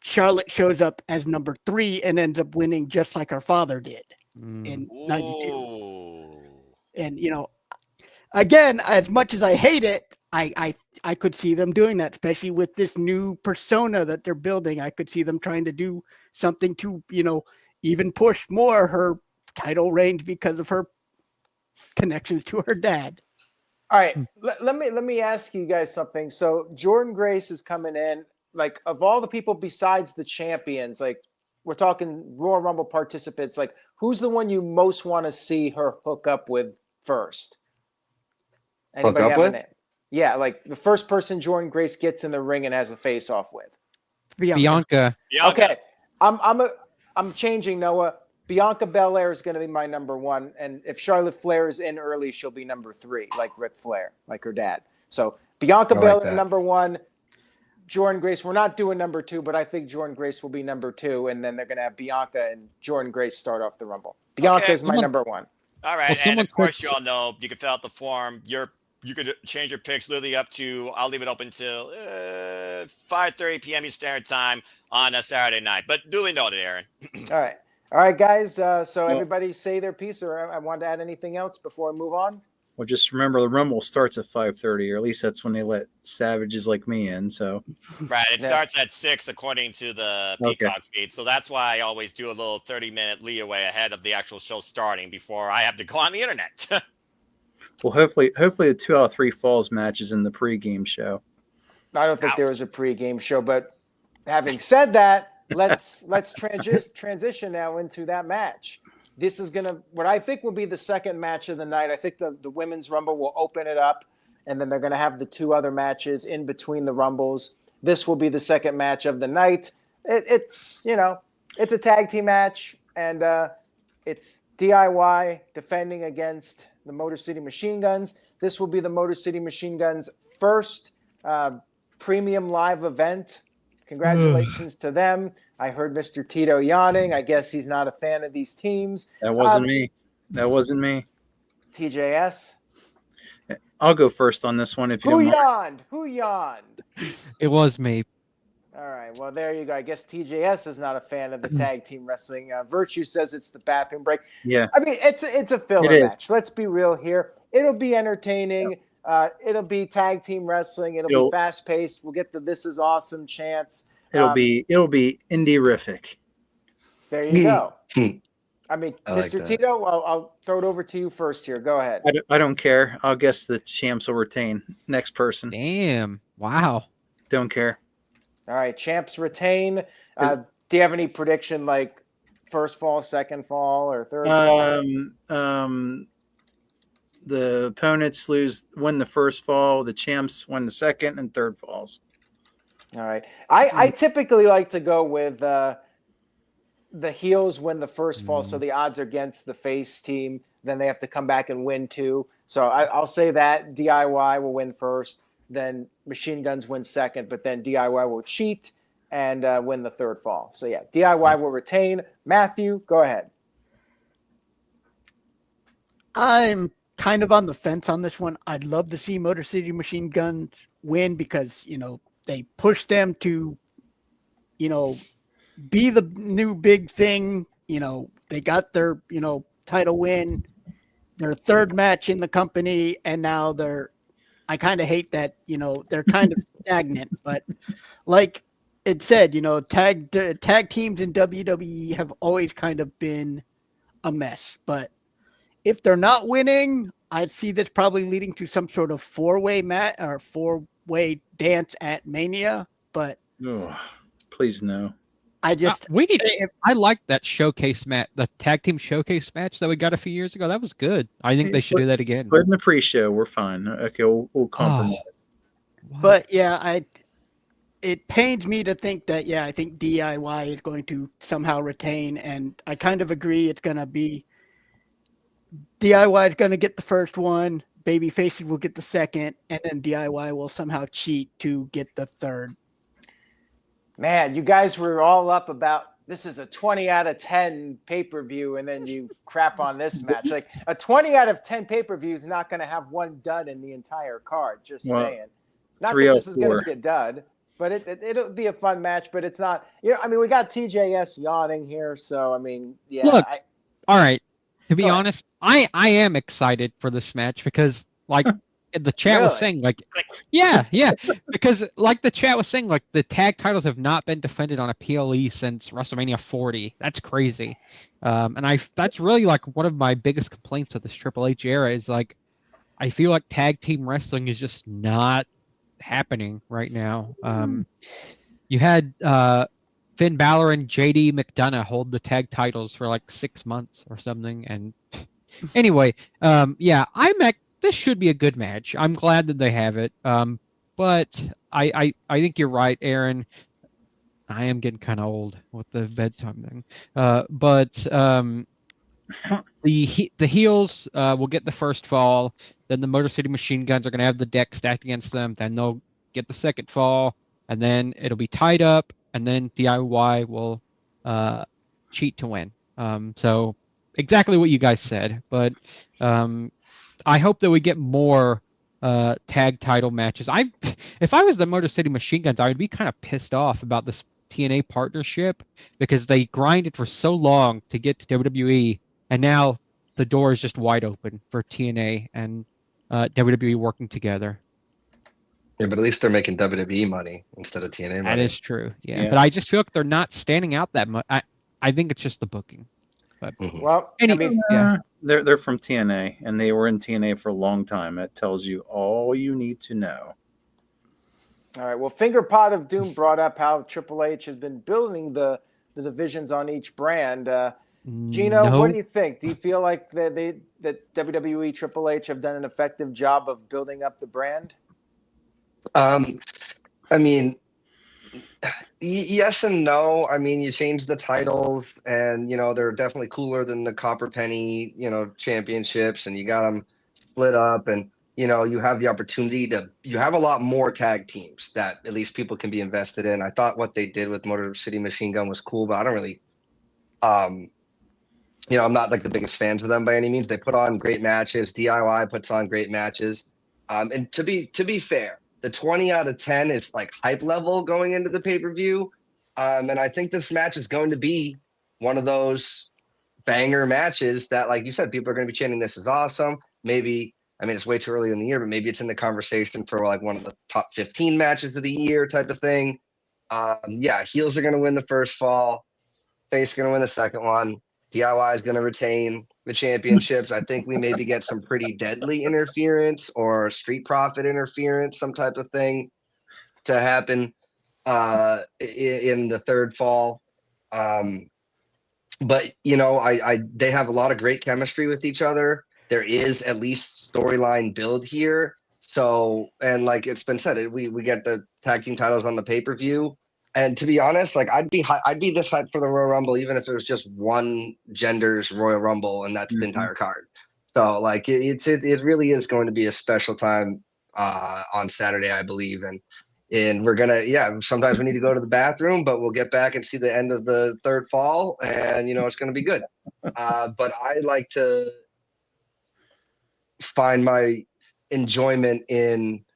Charlotte shows up as number 3 and ends up winning just like her father did in 92. And, again, as much as I hate it, I could see them doing that, especially with this new persona that they're building. I could see them trying to do something to, even push more her title range because of her connections to her dad. All right, let me ask you guys something. So Jordan Grace is coming in. Like, of all the people besides the champions, like, we're talking Royal Rumble participants, like, who's the one you most want to see her hook up with first? Anybody Hook up have a with? name? Yeah, like the first person Jordan Grace gets in the ring and has a face-off with. Bianca. Okay, I'm changing, Noah. Bianca Belair is going to be my number 1, and if Charlotte Flair is in early, she'll be number 3, like Ric Flair, like her dad. So Bianca Belair number 1. Jordan Grace, we're not doing number 2, but I think Jordan Grace will be number 2, and then they're going to have Bianca and Jordan Grace start off the Rumble. Bianca is my number 1. All right, and of course, you all know, you can fill out the form. Your you could change your picks literally up to, I'll leave it open till 5:30 p.m. Eastern Standard Time on a Saturday night. But duly noted, Aaron. All right, guys. So everybody say their piece, or I wanted to add anything else before I move on. Well, just remember the Rumble starts at 5:30, or at least that's when they let savages like me in. So Right, it starts at 6 according to the Peacock feed. So that's why I always do a little 30-minute leeway ahead of the actual show starting before I have to go on the internet. well, hopefully the 2 out of 3 falls matches in the pregame show. I don't think there was a pregame show, but having said that, let's transition now into that match. This is what I think will be the second match of the night. I think the Women's Rumble will open it up, and then they're going to have the 2 other matches in between the Rumbles. This will be the second match of the night. It's a tag team match, and it's DIY defending against the Motor City Machine Guns. This will be the Motor City Machine Guns' first premium live event. Congratulations to them. I heard Mr. Tito yawning. I guess he's not a fan of these teams. That wasn't me. That wasn't me. TJS? I'll go first on this one if you don't mind. Who yawned? It was me. All right. Well, there you go. I guess TJS is not a fan of the tag team wrestling. Virtue says it's the bathroom break. Yeah. I mean, it's a filler match. Let's be real here. It'll be entertaining. It'll be tag team wrestling. It'll be fast paced. We'll get the "This is awesome" chants. It'll be indie-rific. There you go. I mean, like Mr. that. Tito, I'll throw it over to you first here. Go ahead. I don't care. I'll guess the champs will retain. Next person. Damn. Wow. Don't care. All right, champs retain. Do you have any prediction, like first fall, second fall, or third fall? The opponents win the first fall. The champs win the second and third falls. All right. I typically like to go with the heels win the first fall, so the odds are against the face team. Then they have to come back and win 2. So I'll say that DIY will win first, then Machine Guns win second, but then DIY will cheat and win the third fall. So yeah, DIY will retain. Matthew, go ahead. I'm kind of on the fence on this one. I'd love to see Motor City Machine Guns win because, they pushed them to, be the new big thing. They got their, title win, their third match in the company, and now I kind of hate that, they're kind of stagnant. But like it said, tag teams in WWE have always kind of been a mess. But if they're not winning, I'd see this probably leading to some sort of 4-way match or 4-way dance at Mania. But please no. I like that showcase match, the tag team showcase match that we got a few years ago. That was good. I think they should do that again. But in the pre-show, we're fine. Okay, we'll compromise. But yeah, it pains me to think that, I think DIY is going to somehow retain, and I kind of agree it's going to be DIY is going to get the first one, baby faces will get the second, and then DIY will somehow cheat to get the third. Man, you guys were all up about this is a 20 out of 10 pay-per-view, and then you crap on this match. Like a 20 out of 10 pay-per-view is not going to have one dud in the entire card. Just saying. Not that this is going to be a dud, but it'll be a fun match. But it's not. I mean, we got TJS yawning here, so I mean, yeah. Look, all right. To be honest, I am excited for this match because, like, the chat was saying, like, yeah, because like the chat was saying, like, the tag titles have not been defended on a PLE since WrestleMania 40. That's crazy. And that's really like one of my biggest complaints with this Triple H era is like, I feel like tag team wrestling is just not happening right now. You had Finn Balor and JD McDonough hold the tag titles for like 6 months or something. And anyway, this should be a good match. I'm glad that they have it. But I think you're right, Aaron. I am getting kind of old with the bedtime thing. But the heels will get the first fall. Then the Motor City Machine Guns are going to have the deck stacked against them. Then they'll get the second fall. And then it'll be tied up. And then DIY will cheat to win. So exactly what you guys said. But I hope that we get more tag title matches. If I was the Motor City Machine Guns, I would be kind of pissed off about this TNA partnership because they grinded for so long to get to WWE, and now the door is just wide open for TNA and WWE working together. Yeah, but at least they're making WWE money instead of TNA money. That is true. Yeah. Yeah. But I just feel like they're not standing out that much. I think it's just the booking. But Well, I mean, yeah. They're from TNA, and they were in TNA for a long time. That tells you all you need to know. all right. Well, Finger Pot of Doom brought up how Triple H has been building the divisions on each brand. Gino, No. what do you think? Do you feel like that WWE Triple H have done an effective job of building up the brand? I mean, yes and no. I mean, you change the titles, and they're definitely cooler than the Copper Penny, championships, and you got them split up, and you have the opportunity you have a lot more tag teams that at least people can be invested in. I thought what they did with Motor City Machine Gun was cool, but I don't really, I'm not like the biggest fans of them by any means. They put on great matches. DIY puts on great matches, and to be fair, the 20 out of 10 is like hype level going into the pay-per-view. And I think this match is going to be one of those banger matches that, like you said, people are going to be chanting, this is awesome. Maybe, I mean, it's way too early in the year, but maybe it's in the conversation for like one of the top 15 matches of the year type of thing. Yeah, heels are going to win the first fall. Face going to win the second one. DIY is going to retain the championships. I think we maybe get some pretty deadly interference or street profit interference, some type of thing to happen in the third fall. But they have a lot of great chemistry with each other. There is at least storyline build here. So, and like it's been said, we get the tag team titles on the pay-per-view. And to be honest, like I'd be this hyped for the Royal Rumble, even if it was just one gender's Royal Rumble, and that's the entire card. So like it really is going to be a special time on Saturday, I believe, and we're gonna sometimes we need to go to the bathroom, but we'll get back and see the end of the third fall, and it's gonna be good. But I like to find my enjoyment in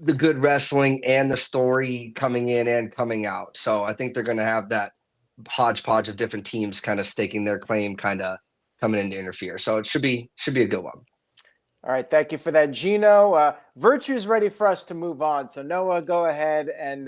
the good wrestling and the story coming in and coming out. So I think they're going to have that hodgepodge of different teams kind of staking their claim, kind of coming in to interfere. So it should be a good one. All right. Thank you for that, Gino. Virtue's ready for us to move on. So Noah, go ahead, and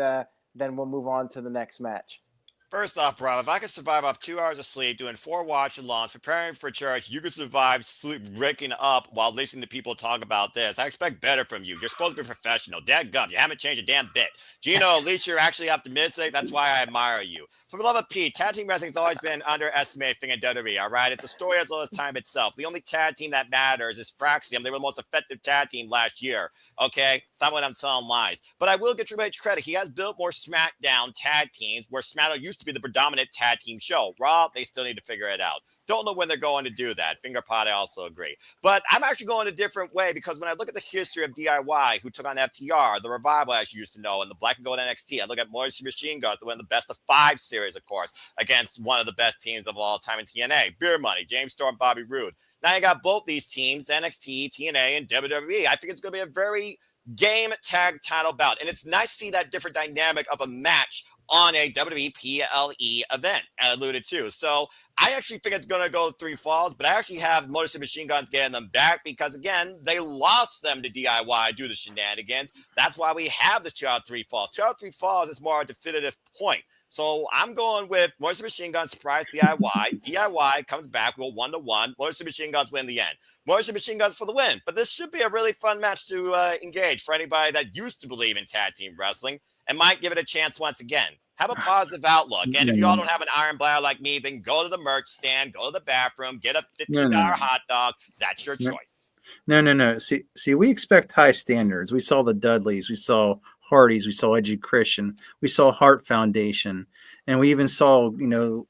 then we'll move on to the next match. First off, Rob, if I could survive off 2 hours of sleep, doing 4 watch-alongs, preparing for church, you could survive sleep waking up while listening to people talk about this. I expect better from you. You're supposed to be professional. Dadgum, you haven't changed a damn bit. Gino, at least you're actually optimistic. That's why I admire you. For the love of Pete, tag team wrestling has always been underestimated thing in WWE, all right? It's a story as well as time itself. The only tag team that matters is Fraxium. They were the most effective tag team last year, okay? It's not when I'm telling lies. But I will get Triple H credit. He has built more SmackDown tag teams where SmackDown used to be the predominant tag team show. Raw, they still need to figure it out. Don't know when they're going to do that. Finger pot, I also agree. But I'm actually going a different way because when I look at the history of DIY, who took on FTR, the Revival, as you used to know, and the Black and Gold NXT, I look at Motor City Machine Guns, the one of the best of 5 series, of course, against one of the best teams of all time in TNA, Beer Money, James Storm, Bobby Roode. Now you got both these teams, NXT, TNA, and WWE. I think it's going to be a very game tag title bout. And it's nice to see that different dynamic of a match on a WWE PLE event, I alluded to. So I actually think it's going to go 3 falls, but I actually have Motor City Machine Guns getting them back because, again, they lost them to DIY due to shenanigans. That's why we have this 2 out of 3 falls. 2 out of 3 falls is more a definitive point. So I'm going with Motor City Machine Guns surprise DIY. DIY comes back, we'll 1-1. Motor City Machine Guns win the end. Motor City Machine Guns for the win. But this should be a really fun match to engage for anybody that used to believe in tag team wrestling and might give it a chance once again. Have a positive outlook. And if you all don't have an iron bladder like me, then go to the merch stand, go to the bathroom, get a $15 hot dog. That's your choice. No. See, we expect high standards. We saw the Dudleys, we saw Hardys, we saw Edgy Christian, we saw Hart Foundation, and we even saw, the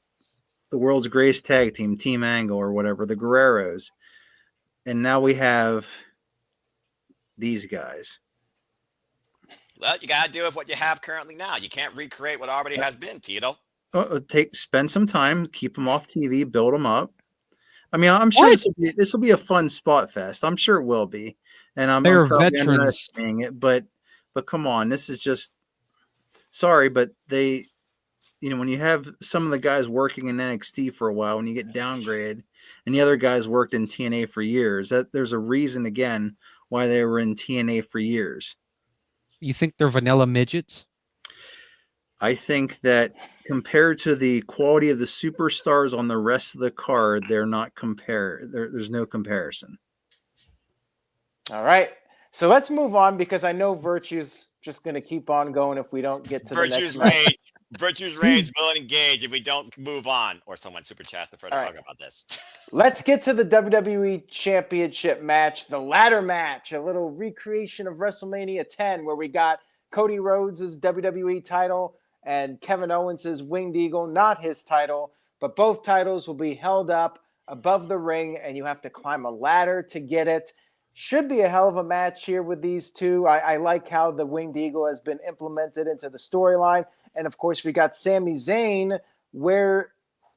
world's greatest tag team, Team Angle or whatever, the Guerreros. And now we have these guys. Well, you got to do with what you have currently now. You can't recreate what already has been, Tito. Spend some time, keep them off TV, build them up. I mean, I'm sure What? this will be a fun spot fest. I'm sure it will be, and I'm They're probably veterans. underestimating it. But come on, this is just sorry, but they, when you have some of the guys working in NXT for a while, when you get downgraded, and the other guys worked in TNA for years, that there's a reason again why they were in TNA for years. You think they're vanilla midgets? I think that compared to the quality of the superstars on the rest of the card, they're not there's no comparison. All right. So let's move on because I know Virtue's just going to keep on going if we don't get to the next match. Virtue's Rage will engage if we don't move on. Or someone super chats to further talk about this. Let's get to the WWE Championship match, the ladder match, a little recreation of WrestleMania 10 where we got Cody Rhodes' WWE title and Kevin Owens' Winged Eagle, not his title, but both titles will be held up above the ring and you have to climb a ladder to get it. Should be a hell of a match here with these two. I like how the Winged Eagle has been implemented into the storyline. And, of course, we got Sami Zayn. Where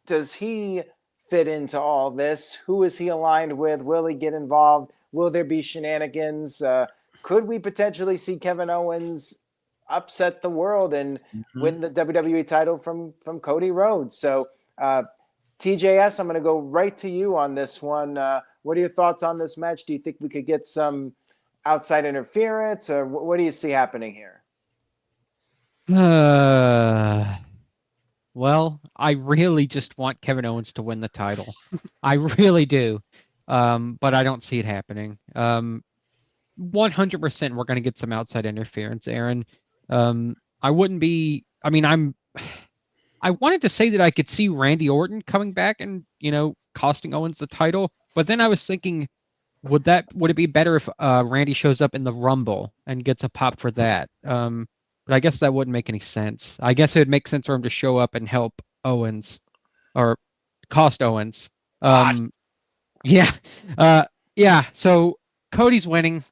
does he fit into all this? Who is he aligned with? Will he get involved? Will there be shenanigans? Could we potentially see Kevin Owens upset the world and win the WWE title from Cody Rhodes? So, TJS, I'm going to go right to you on this one. What are your thoughts on this match? Do you think we could get some outside interference, or what do you see happening here? Well, I really just want Kevin Owens to win the title. I really do. But I don't see it happening. 100% we're going to get some outside interference, Aaron. I wanted to say that I could see Randy Orton coming back and, costing Owens the title. But then I was thinking, would it be better if Randy shows up in the Rumble and gets a pop for that? But I guess that wouldn't make any sense. I guess it would make sense for him to show up and help Owens or cost Owens. Yeah. So Cody's winning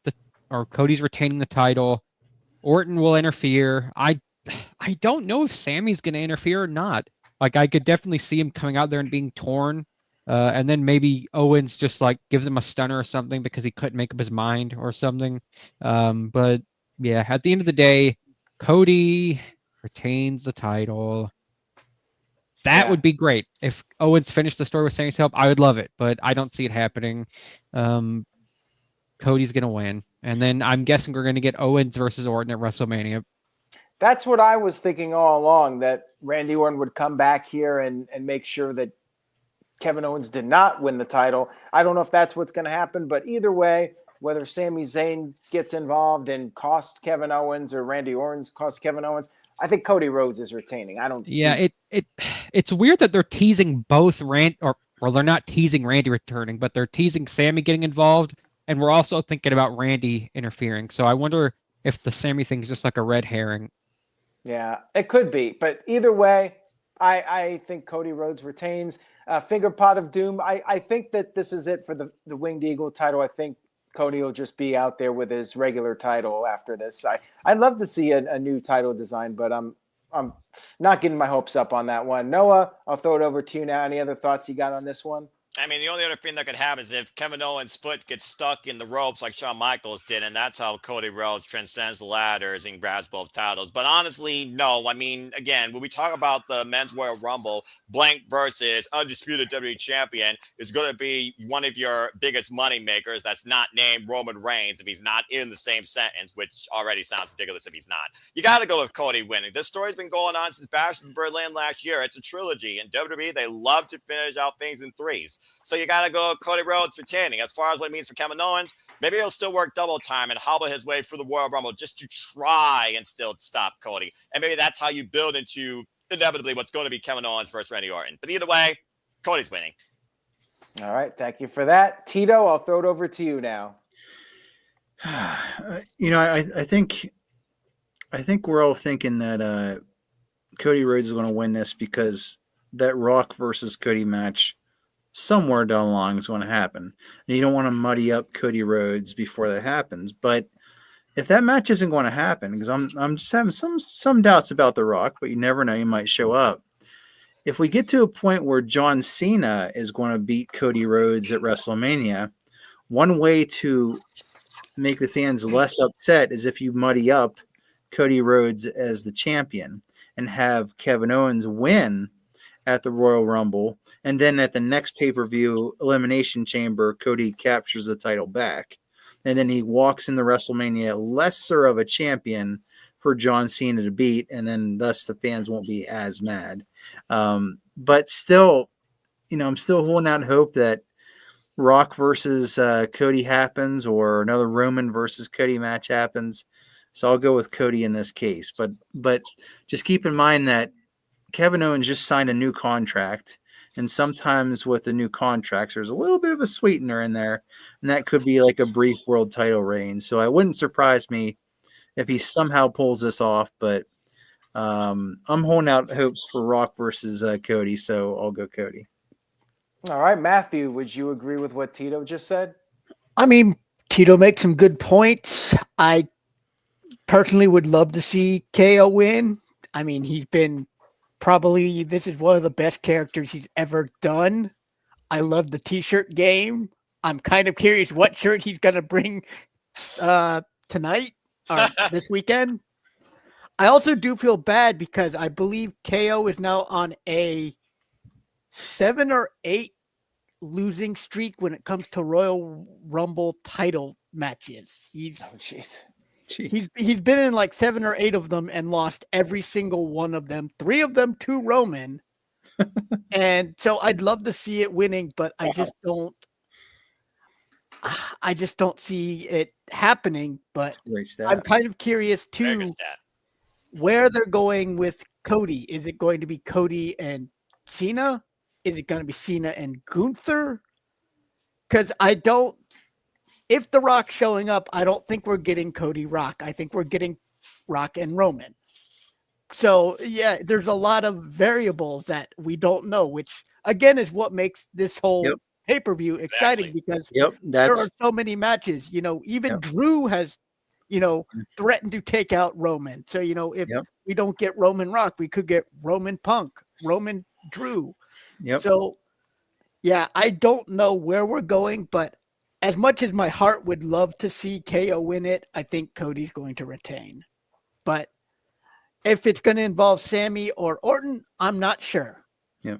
Cody's retaining the title. Orton will interfere. I don't know if Sammy's going to interfere or not. Like, I could definitely see him coming out there and being torn. And then maybe Owens just gives him a stunner or something because he couldn't make up his mind or something. But yeah, at the end of the day, Cody retains the title. That would be great. If Owens finished the story with Sammy's help, I would love it. But I don't see it happening. Cody's going to win. And then I'm guessing we're going to get Owens versus Orton at WrestleMania. That's what I was thinking all along, that Randy Orton would come back here and make sure that Kevin Owens did not win the title. I don't know if that's what's going to happen, but either way, whether Sami Zayn gets involved and costs Kevin Owens or Randy Orton costs Kevin Owens, I think Cody Rhodes is retaining. It's weird that they're teasing both Randy, or they're not teasing Randy returning, but they're teasing Sami getting involved, and we're also thinking about Randy interfering. So I wonder if the Sami thing is just like a red herring. Yeah, it could be, but either way, I think Cody Rhodes retains. Finger Pot of Doom. I think that this is it for the Winged Eagle title. I think Cody will just be out there with his regular title after this. I'd love to see a new title design, but I'm not getting my hopes up on that one. Noah, I'll throw it over to you now. Any other thoughts you got on this one? I mean, the only other thing that could happen is if Kevin Owens' foot gets stuck in the ropes like Shawn Michaels did, and that's how Cody Rhodes transcends the ladders and grabs both titles. But honestly, no. I mean, again, when we talk about the Men's Royal Rumble, blank versus undisputed WWE champion is going to be one of your biggest money makers that's not named Roman Reigns if he's not in the same sentence, which already sounds ridiculous if he's not. You got to go with Cody winning. This story's been going on since Bash in Berlin last year. It's a trilogy. In WWE, they love to finish out things in threes. So you got to go Cody Rhodes retaining. As far as what it means for Kevin Owens, maybe he'll still work double time and hobble his way through the Royal Rumble just to try and still stop Cody. And maybe that's how you build into inevitably what's going to be Kevin Owens versus Randy Orton. But either way, Cody's winning. All right. Thank you for that. Tito, I'll throw it over to you now. I think we're all thinking that Cody Rhodes is going to win this because that Rock versus Cody match somewhere down the line is going to happen. And you don't want to muddy up Cody Rhodes before that happens. But if that match isn't going to happen, because I'm just having some doubts about The Rock, but you never know, he might show up. if we get to a point where John Cena is going to beat Cody Rhodes at WrestleMania, one way to make the fans less upset is if you muddy up Cody Rhodes as the champion and have Kevin Owens win at the Royal Rumble, and then at the next pay-per-view Elimination Chamber, Cody captures the title back, and then he walks in the WrestleMania lesser of a champion for John Cena to beat, and then thus the fans won't be as mad. But still, I'm still holding out hope that Rock versus Cody happens, or another Roman versus Cody match happens. So I'll go with Cody in this case. But just keep in mind that Kevin Owens just signed a new contract, and sometimes with the new contracts, there's a little bit of a sweetener in there, and that could be like a brief world title reign. So it wouldn't surprise me if he somehow pulls this off, but I'm holding out hopes for Rock versus Cody, so I'll go Cody. All right, Matthew, would you agree with what Tito just said? I mean, Tito makes some good points. I personally would love to see KO win. I mean, this is one of the best characters he's ever done. I love the t-shirt game. I'm kind of curious what shirt he's going to bring tonight or this weekend. I also do feel bad because I believe KO is now on a 7 or 8 losing streak when it comes to Royal Rumble title matches. He's been in like 7 or 8 of them and lost every single one of them. 3 of them to Roman. And so I'd love to see it winning, but I just don't see it happening. But I'm kind of curious too where they're going with Cody. Is it going to be Cody and Cena? Is it going to be Cena and Gunther? Because if The Rock's showing up, I don't think we're getting Cody Rock. I think we're getting Rock and Roman. So, yeah, there's a lot of variables that we don't know, which, again, is what makes this whole pay-per-view exciting because there are so many matches. Even Drew has, threatened to take out Roman. So, if we don't get Roman Rock, we could get Roman Punk, Roman Drew. So, yeah, I don't know where we're going, but as much as my heart would love to see KO win it, I think Cody's going to retain. But if it's going to involve Sammy or Orton, I'm not sure. Yeah.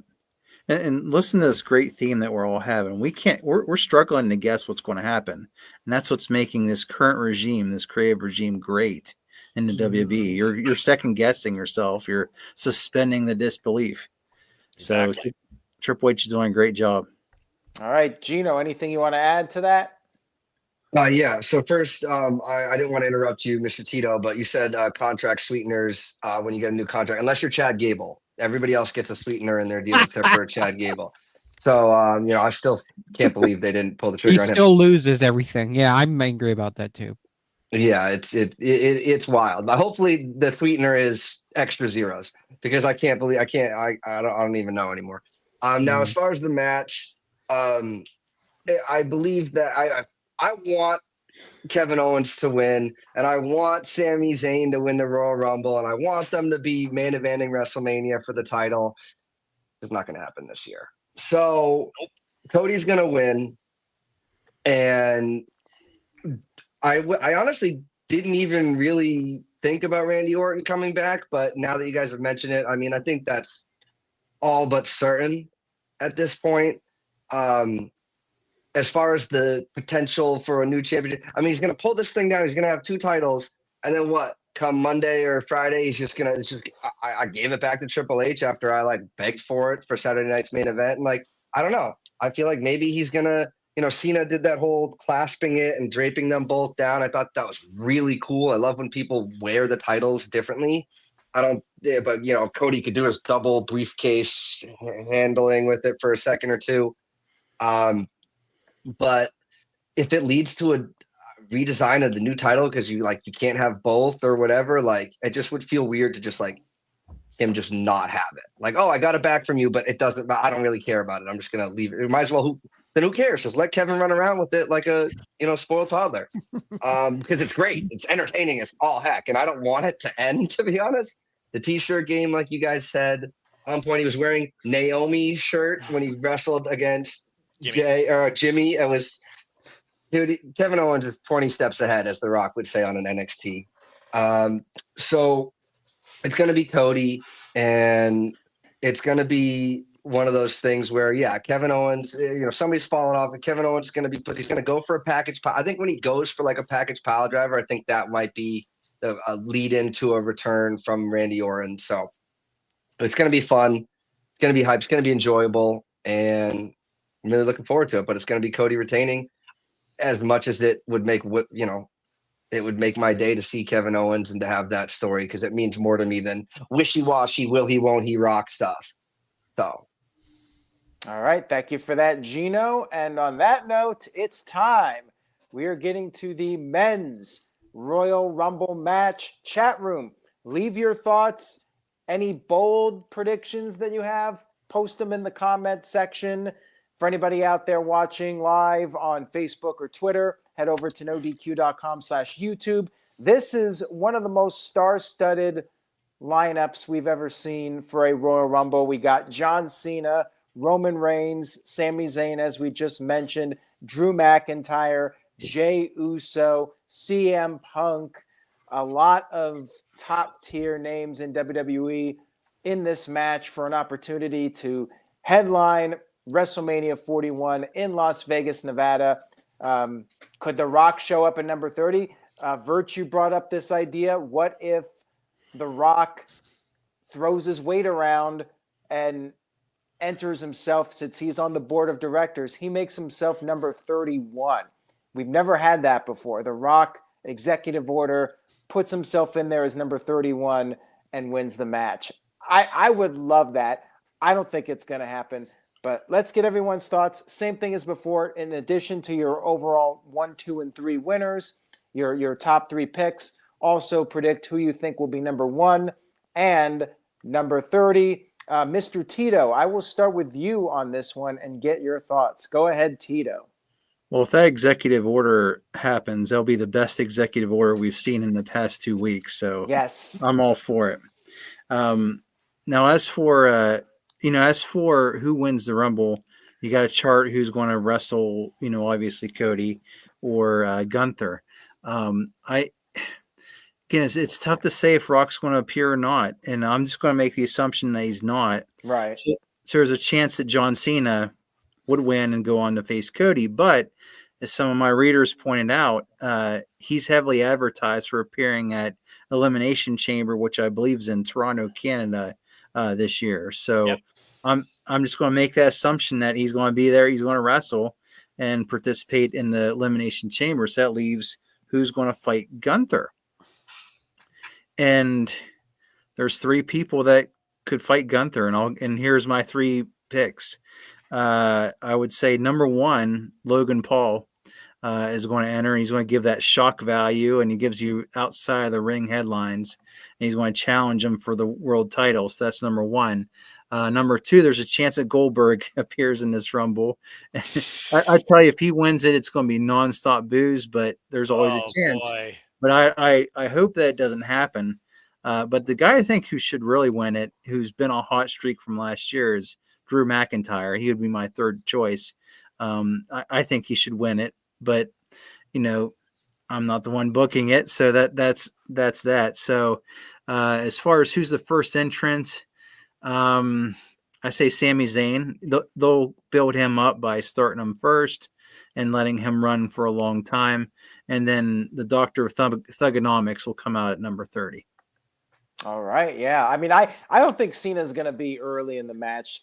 And listen to this great theme that we're all having. We're struggling to guess what's going to happen. And that's what's making this current regime, this creative regime, great in the WWE. You're second guessing yourself. You're suspending the disbelief. Exactly. So Triple H is doing a great job. All right, Gino, anything you want to add to that? Yeah. So first, I didn't want to interrupt you, Mr. Tito, but you said contract sweeteners when you get a new contract, unless you're Chad Gable. Everybody else gets a sweetener in their deal except for Chad Gable. So, I still can't believe they didn't pull the trigger on him. He still loses everything. Yeah, I'm angry about that too. Yeah, it's wild. But hopefully the sweetener is extra zeros because I don't even know anymore. Now, as far as the match, I believe that I want Kevin Owens to win, and I want Sami Zayn to win the Royal Rumble, and I want them to be main eventing WrestleMania for the title. It's not going to happen this year. So Cody's going to win, and I honestly didn't even really think about Randy Orton coming back, but now that you guys have mentioned it, I mean, I think that's all but certain at this point. As far as the potential for a new championship, I mean, he's going to pull this thing down. He's going to have 2 titles. And then what? Come Monday or Friday, I gave it back to Triple H after I begged for it for Saturday night's main event. And I don't know. I feel like maybe he's going to, Cena did that whole clasping it and draping them both down. I thought that was really cool. I love when people wear the titles differently. But Cody could do his double briefcase handling with it for a second or two. But if it leads to a redesign of the new title because you can't have both or whatever, it just would feel weird to just him just not have it. I got it back from you, but it doesn't. I don't really care about it. I'm just gonna leave it. Might as well. Who cares? Just let Kevin run around with it like a spoiled toddler. Because it's great. It's entertaining as all heck, and I don't want it to end. To be honest, the T-shirt game, like you guys said, On point, he was wearing Naomi's shirt when he wrestled against Jimmy. Jimmy. It was, dude, Kevin Owens is 20 steps ahead, as The Rock would say on an NXT. So it's going to be Cody, and it's going to be one of those things where, yeah, Kevin Owens, somebody's falling off, and Kevin Owens is going to be he's going to go for a package. I think when he goes for like a package pile driver, I think that might be a lead into a return from Randy Orton. So it's going to be fun. It's going to be hype. It's going to be enjoyable, and I'm really looking forward to it. But it's going to be Cody retaining, as much as it would make it would make my day to see Kevin Owens and to have that story, because it means more to me than wishy-washy, will he, won't he, rock stuff. So. All right. Thank you for that, Gino. And on that note, it's time. We are getting to the men's Royal Rumble match. Chat room, leave your thoughts. Any bold predictions that you have, post them in the comment section. For anybody out there watching live on Facebook or Twitter, head over to NoDQ.com/YouTube. This is one of the most star-studded lineups we've ever seen for a Royal Rumble. We got John Cena, Roman Reigns, Sami Zayn, as we just mentioned, Drew McIntyre, Jey Uso, CM Punk, a lot of top-tier names in WWE in this match for an opportunity to headline WrestleMania 41 in Las Vegas, Nevada. Could The Rock show up at number 30? Virtue brought up this idea. What if The Rock throws his weight around and enters himself, since he's on the board of directors, he makes himself number 31. We've never had that before. The Rock, executive order, puts himself in there as number 31 and wins the match. I would love that. I don't think it's going to happen, but let's get everyone's thoughts. Same thing as before. In addition to your overall 1, 2, and 3 winners, your top 3 picks, also predict who you think will be number 1 and number 30. Mr. Tito, I will start with you on this one and get your thoughts. Go ahead, Tito. Well, if that executive order happens, that'll be the best executive order we've seen in the past 2 weeks. So yes, I'm all for it. Now, as for who wins the Rumble, you got to chart who's going to wrestle. Obviously Cody or Gunther. It's tough to say if Rock's going to appear or not, and I'm just going to make the assumption that he's not. Right. So there's a chance that John Cena would win and go on to face Cody, but as some of my readers pointed out, he's heavily advertised for appearing at Elimination Chamber, which I believe is in Toronto, Canada, this year. So yep. I'm just going to make that assumption that he's going to be there. He's going to wrestle and participate in the Elimination Chamber. So that leaves who's going to fight Gunther. And there's 3 people that could fight Gunther, and here's my 3 picks. I would say number 1, Logan Paul is going to enter, and he's going to give that shock value, and he gives you outside of the ring headlines, and he's going to challenge him for the world title. So that's number 1. Number 2, there's a chance that Goldberg appears in this Rumble. I tell you, if he wins it, it's going to be nonstop boos, but there's always a chance. Boy. But I hope that doesn't happen. But the guy I think who should really win it, who's been on a hot streak from last year, is Drew McIntyre. He would be my 3rd choice. I think he should win it, but I'm not the one booking it, so that's that. So as far as who's the first entrant, I say Sami Zayn. They'll build him up by starting him first and letting him run for a long time, and then the Doctor of Thugonomics will come out at number 30. All right, yeah. I mean, I don't think Cena's going to be early in the match.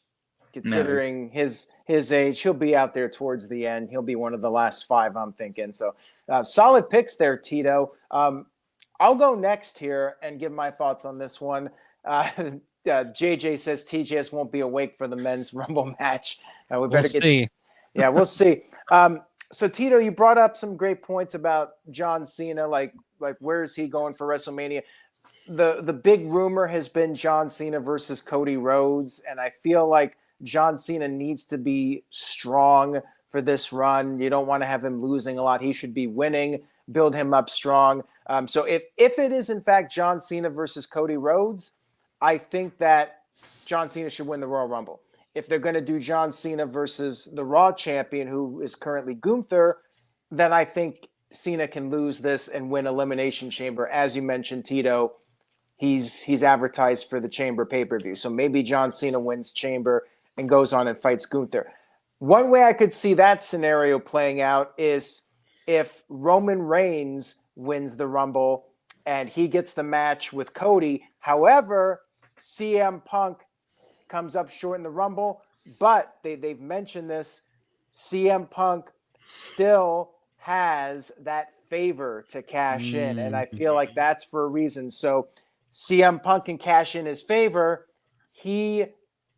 Considering his age, he'll be out there towards the end. He'll be one of the last 5, I'm thinking. So solid picks there, Tito. I'll go next here and give my thoughts on this one. JJ says TJS won't be awake for the men's Rumble match. We better see. Yeah, we'll see. So Tito, you brought up some great points about John Cena. Like where is he going for WrestleMania? The big rumor has been John Cena versus Cody Rhodes, and I feel like John Cena needs to be strong for this run. You don't want to have him losing a lot. He should be winning, build him up strong. So if it is in fact John Cena versus Cody Rhodes, I think that John Cena should win the Royal Rumble. If they're going to do John Cena versus the Raw champion, who is currently Gunther, then I think Cena can lose this and win Elimination Chamber. As you mentioned, Tito, he's advertised for the Chamber pay-per-view. So maybe John Cena wins Chamber and goes on and fights Gunther. One way I could see that scenario playing out is if Roman Reigns wins the Rumble and he gets the match with Cody. However, CM Punk comes up short in the Rumble, but they've mentioned this. CM Punk still has that favor to cash in, and I feel like that's for a reason. So CM Punk can cash in his favor. He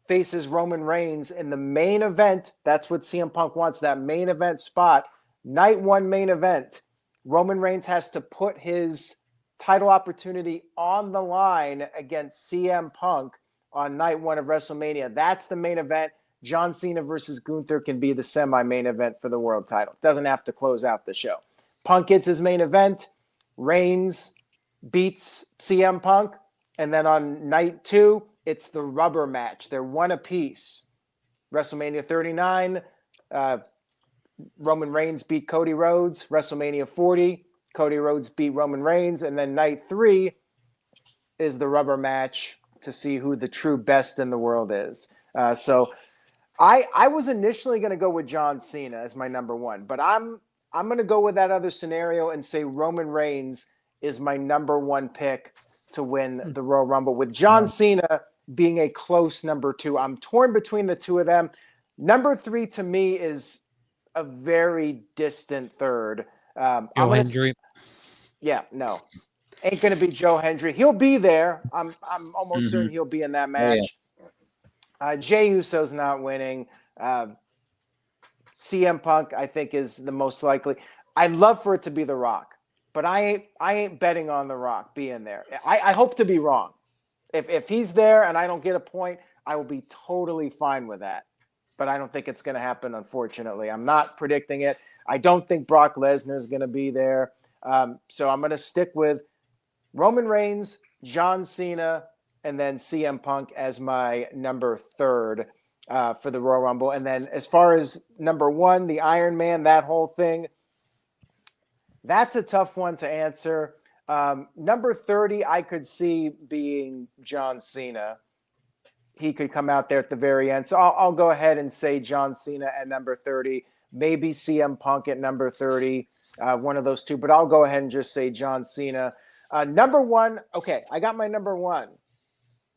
faces Roman Reigns in the main event. That's what CM Punk wants, that main event spot. Night one main event. Roman Reigns has to put his title opportunity on the line against CM Punk on night one of WrestleMania. That's the main event. John Cena versus Gunther can be the semi-main event for the world title. It doesn't have to close out the show. Punk gets his main event. Reigns beats CM Punk. And then on night two, it's the rubber match. They're one apiece. WrestleMania 39, Roman Reigns beat Cody Rhodes. WrestleMania 40, Cody Rhodes beat Roman Reigns. And then night three is the rubber match to see who the true best in the world is. So I was initially going to go with John Cena as my number one, but I'm going to go with that other scenario and say Roman Reigns is my number one pick to win the Royal Rumble, with John Cena being a close number two. I'm torn between the two of them. Number three to me is a very distant third. Joe Hendry. Yeah, no. Ain't going to be Joe Hendry. He'll be there. I'm almost certain he'll be in that match. Jey Uso's not winning. CM Punk, I think, is the most likely. I'd love for it to be The Rock, but I ain't betting on The Rock being there. I hope to be wrong. If he's there and I don't get a point, I will be totally fine with that. But I don't think it's going to happen, unfortunately. I'm not predicting it. I don't think Brock Lesnar is going to be there. So I'm going to stick with Roman Reigns, John Cena, and then CM Punk as my number third for the Royal Rumble. And then as far as number one, the Iron Man, that whole thing, that's a tough one to answer. Number 30, I could see being John Cena. He could come out there at the very end. So I'll go ahead and say John Cena at number 30, maybe CM Punk at number 30, one of those two. But I'll go ahead and just say John Cena. Number one, okay, I got my number one,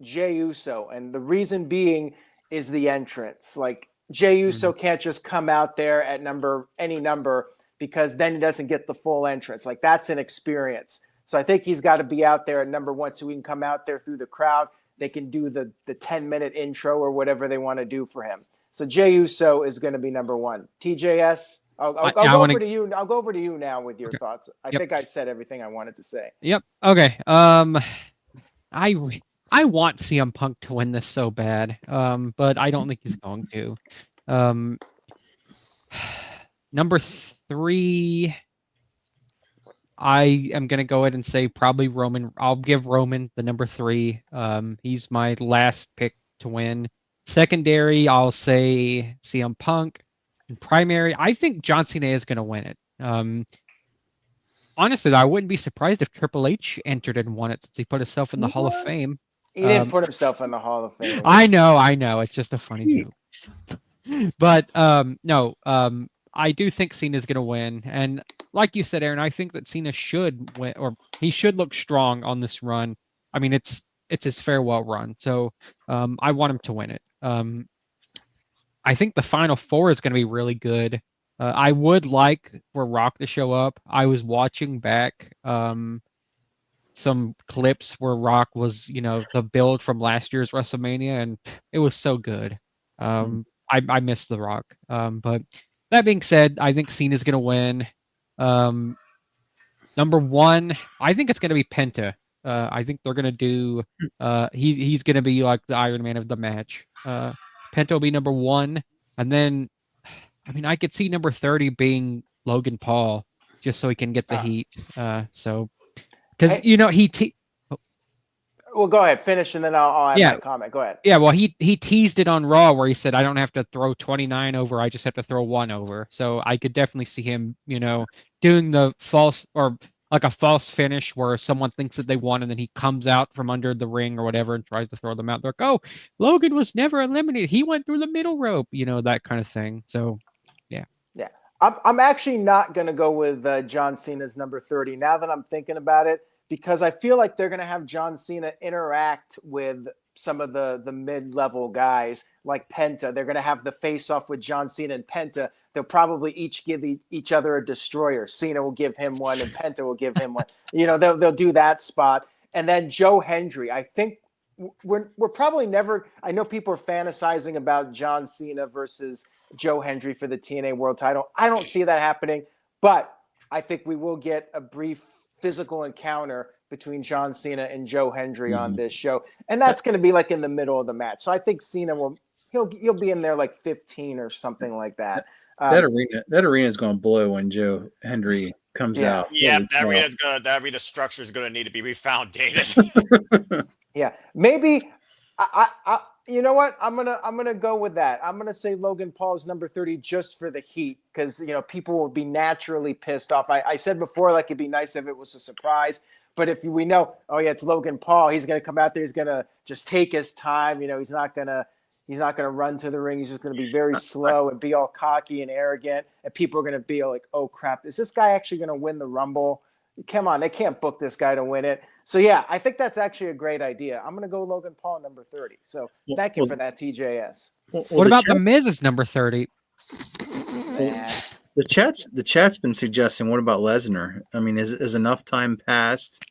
Jey Uso. And the reason being is the entrance. Like, Jey Uso can't just come out there at any number, because then he doesn't get the full entrance. Like, that's an experience. So I think he's got to be out there at number one so he can come out there through the crowd. They can do the 10-minute intro or whatever they want to do for him. So Jey Uso is going to be number one. TJS, I'll go over to you. I'll go over to you now with your thoughts. I think I said everything I wanted to say. Yep. Okay. I want CM Punk to win this so bad, but I don't think he's going to. Number three, I am going to go ahead and say probably Roman. I'll give Roman the number three. He's my last pick to win. Secondary, I'll say CM Punk. And primary, I think John Cena is going to win it. Honestly, I wouldn't be surprised if Triple H entered and won it, since he put himself in the Hall of Fame. He didn't put himself in the Hall of Fame. I know. It's just a funny joke. But no, I do think Cena's going to win. And like you said, Aaron, I think that Cena should win, or he should look strong on this run. I mean, it's his farewell run. So I want him to win it. I think the Final Four is going to be really good. I would like for Rock to show up. I was watching back some clips where Rock was, the build from last year's WrestleMania, and it was so good. I miss The Rock. But that being said, I think Cena's going to win. Number one, I think it's going to be Penta. I think they're going to do, he's going to be like the Iron Man of the match. Penta will be number one. And then, I mean, I could see number 30 being Logan Paul, just so he can get the heat. Because, Well, go ahead, finish, and then I'll add Yeah. my comment. Go ahead. Yeah, well, he teased it on Raw where he said, I don't have to throw 29 over, I just have to throw 1 over. So I could definitely see him, doing the false or like a false finish where someone thinks that they won and then he comes out from under the ring or whatever and tries to throw them out. They're like, oh, Logan was never eliminated. He went through the middle rope, that kind of thing. So, yeah. Yeah. I'm actually not going to go with John Cena's number 30 now that I'm thinking about it, because I feel like they're going to have John Cena interact with some of the mid-level guys like Penta. They're going to have the face-off with John Cena and Penta. They'll probably each give each other a destroyer. Cena will give him one and Penta will give him one. They'll do that spot. And then Joe Hendry. I think we're probably never – I know people are fantasizing about John Cena versus Joe Hendry for the TNA World title. I don't see that happening, but I think we will get a brief physical encounter between John Cena and Joe Hendry on this show. And that's going to be like in the middle of the match. So I think Cena he'll be in there like 15 or something like that. That arena is going to blow when Joe Hendry comes out. Yeah, that arena structure is going to need to be refoundated. Yeah, maybe I you know what? I'm gonna go with that. I'm gonna say Logan Paul's number 30 just for the heat, because people will be naturally pissed off. I said before, like, it'd be nice if it was a surprise, but if we know, oh yeah, it's Logan Paul, he's gonna come out there, he's gonna just take his time. He's not gonna run to the ring. He's just gonna be very slow and be all cocky and arrogant, and people are gonna be like, oh crap, is this guy actually gonna win the Rumble? Come on, they can't book this guy to win it. So, yeah, I think that's actually a great idea. I'm going to go Logan Paul number 30. So, thank you for that, TJS. What about the Miz's number 30? The chat's been suggesting, what about Lesnar? I mean, is enough time passed?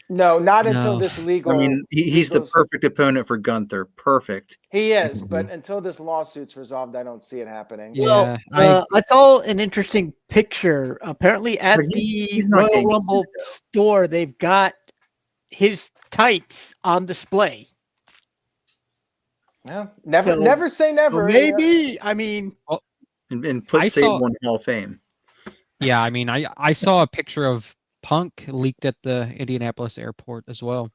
No, not until this legal. I mean, he's the perfect opponent for Gunther. Perfect. He is, but until this lawsuit's resolved, I don't see it happening. Yeah, well, I saw an interesting picture. Apparently, at the Royal Rumble store, they've got his tights on display. Well, never say never. Maybe, I mean, and put Sable in Hall of Fame. Yeah, I mean, I saw a picture of Punk leaked at the Indianapolis airport as well.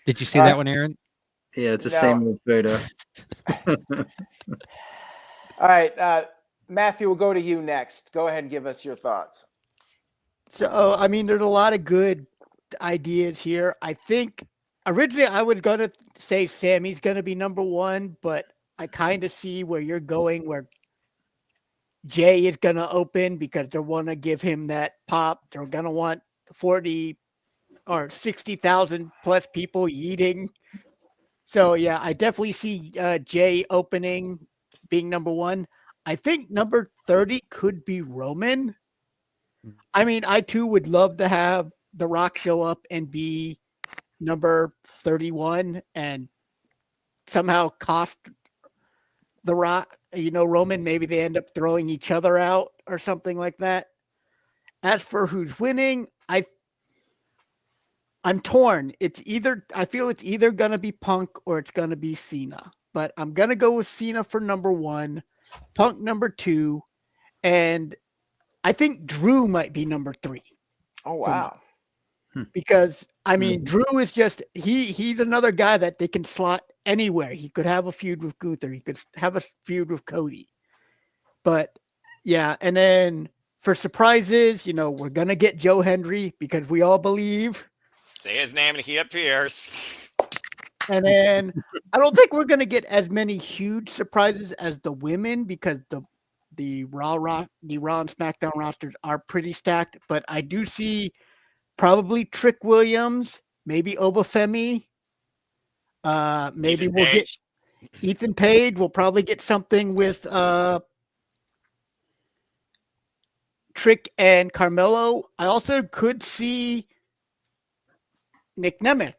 Did you see that one, Aaron? Yeah, it's the same old photo. All right, Matthew, we'll go to you next. Go ahead and give us your thoughts. So, I mean, there's a lot of good ideas here. I think originally I was going to say Sammy's going to be number 1, but I kind of see where you're going, where Jay is going to open because they want to give him that pop. They're going to want 40 or 60,000 plus people eating. So, yeah, I definitely see Jay opening, being number 1. I think number 30 could be Roman. I mean, I too would love to have The Rock show up and be number 31 and somehow cost The Rock, Roman. Maybe they end up throwing each other out or something like that. As for who's winning, I'm torn. I feel it's either going to be Punk or it's going to be Cena. But I'm going to go with Cena for number 1, Punk number 2, and I think Drew might be number 3. Oh, wow. Because, I mean, Drew is just, he's another guy that they can slot anywhere. He could have a feud with Gunther. He could have a feud with Cody. But, yeah, and then for surprises, we're going to get Joe Hendry because we all believe. Say his name and he appears. And then I don't think we're going to get as many huge surprises as the women because the Raw and SmackDown rosters are pretty stacked, but I do see probably Trick Williams, maybe Obafemi. Maybe we'll get Ethan Page. We'll probably get something with Trick and Carmelo. I also could see Nick Nemeth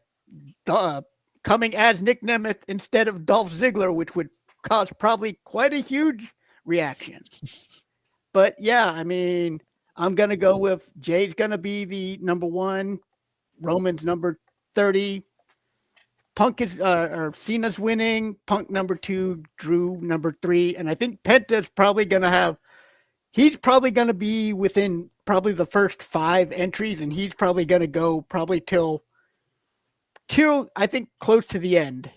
coming as Nick Nemeth instead of Dolph Ziggler, which would cause probably quite a huge reaction. But yeah, I mean, I'm going to go with Jay's going to be the number 1, Roman's number 30, Punk is or Cena's winning, Punk number 2, Drew number 3, and I think Penta's probably going to he's probably going to be within probably the first 5 entries, and he's probably going to go probably till till I think close to the end.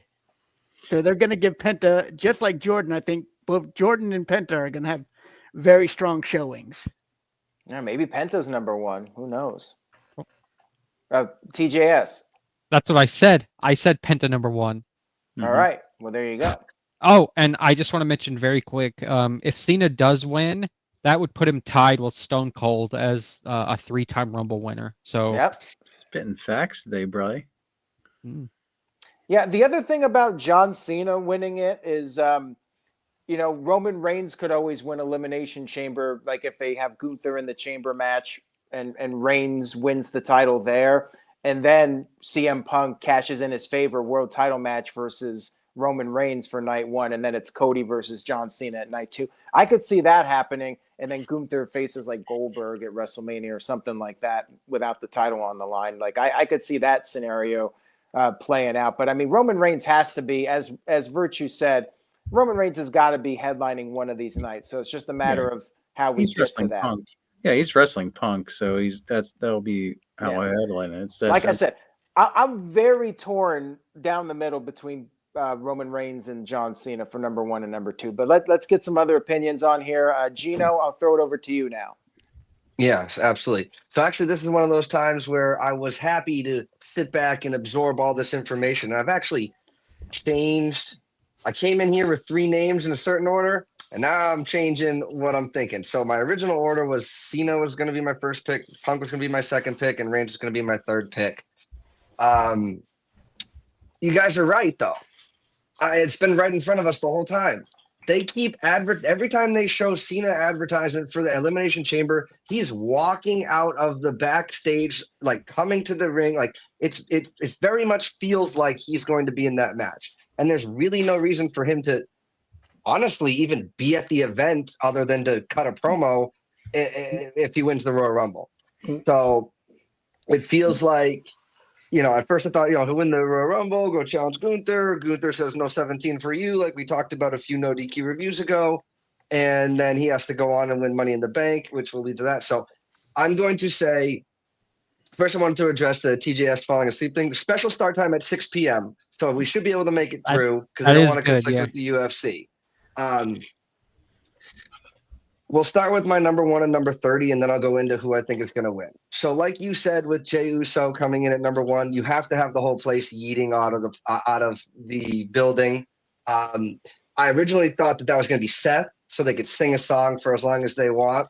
So they're going to give Penta, just like Jordan. I think both Jordan and Penta are going to have very strong showings. Yeah, maybe Penta's number one. Who knows? TJS. That's what I said. I said Penta number one. All right. Well, there you go. Oh, and I just want to mention very quick, if Cena does win, that would put him tied with Stone Cold as a 3-time Rumble winner. So, Yep. Spitting facts today, Briley. Yeah, the other thing about John Cena winning it is, Roman Reigns could always win Elimination Chamber, like if they have Gunther in the Chamber match and Reigns wins the title there, and then CM Punk cashes in his favor world title match versus Roman Reigns for night one, and then it's Cody versus John Cena at night two. I could see that happening, and then Gunther faces like Goldberg at WrestleMania or something like that without the title on the line. Like I could see that scenario playing out. But I mean, Roman Reigns has to be, as Virtue said, Roman Reigns has got to be headlining one of these nights. So it's just a matter of how we get to that. Punk. Yeah, he's wrestling Punk, so that'll be how I headline it. Like I said, I'm very torn down the middle between Roman Reigns and John Cena for number one and number two. But let's get some other opinions on here. Gino, I'll throw it over to you now. Yes, absolutely. So actually, this is one of those times where I was happy to sit back and absorb all this information. And I've actually changed. I came in here with 3 names in a certain order, and now I'm changing what I'm thinking. So my original order was Cena was going to be my first pick, Punk was going to be my second pick, and Reigns was going to be my third pick. You guys are right, though. It's been right in front of us the whole time. They keep every time they show Cena advertisement for the Elimination Chamber, he is walking out of the backstage, like coming to the ring. Like it very much feels like he's going to be in that match. And there's really no reason for him to honestly even be at the event other than to cut a promo if he wins the Royal Rumble. So it feels like, at first I thought, he'll win the Royal Rumble, go challenge Gunther. Gunther says no 17 for you, like we talked about a few NoDQ reviews ago. And then he has to go on and win Money in the Bank, which will lead to that. So I'm going to say, first I wanted to address the TJS falling asleep thing. The special start time at 6 p.m. So we should be able to make it through because I don't want to conflict with the UFC. We'll start with my number 1 and number 30, and then I'll go into who I think is going to win. So like you said, with Jey Uso coming in at number 1, you have to have the whole place yeeting out of the building. I originally thought that was going to be Seth, so they could sing a song for as long as they want.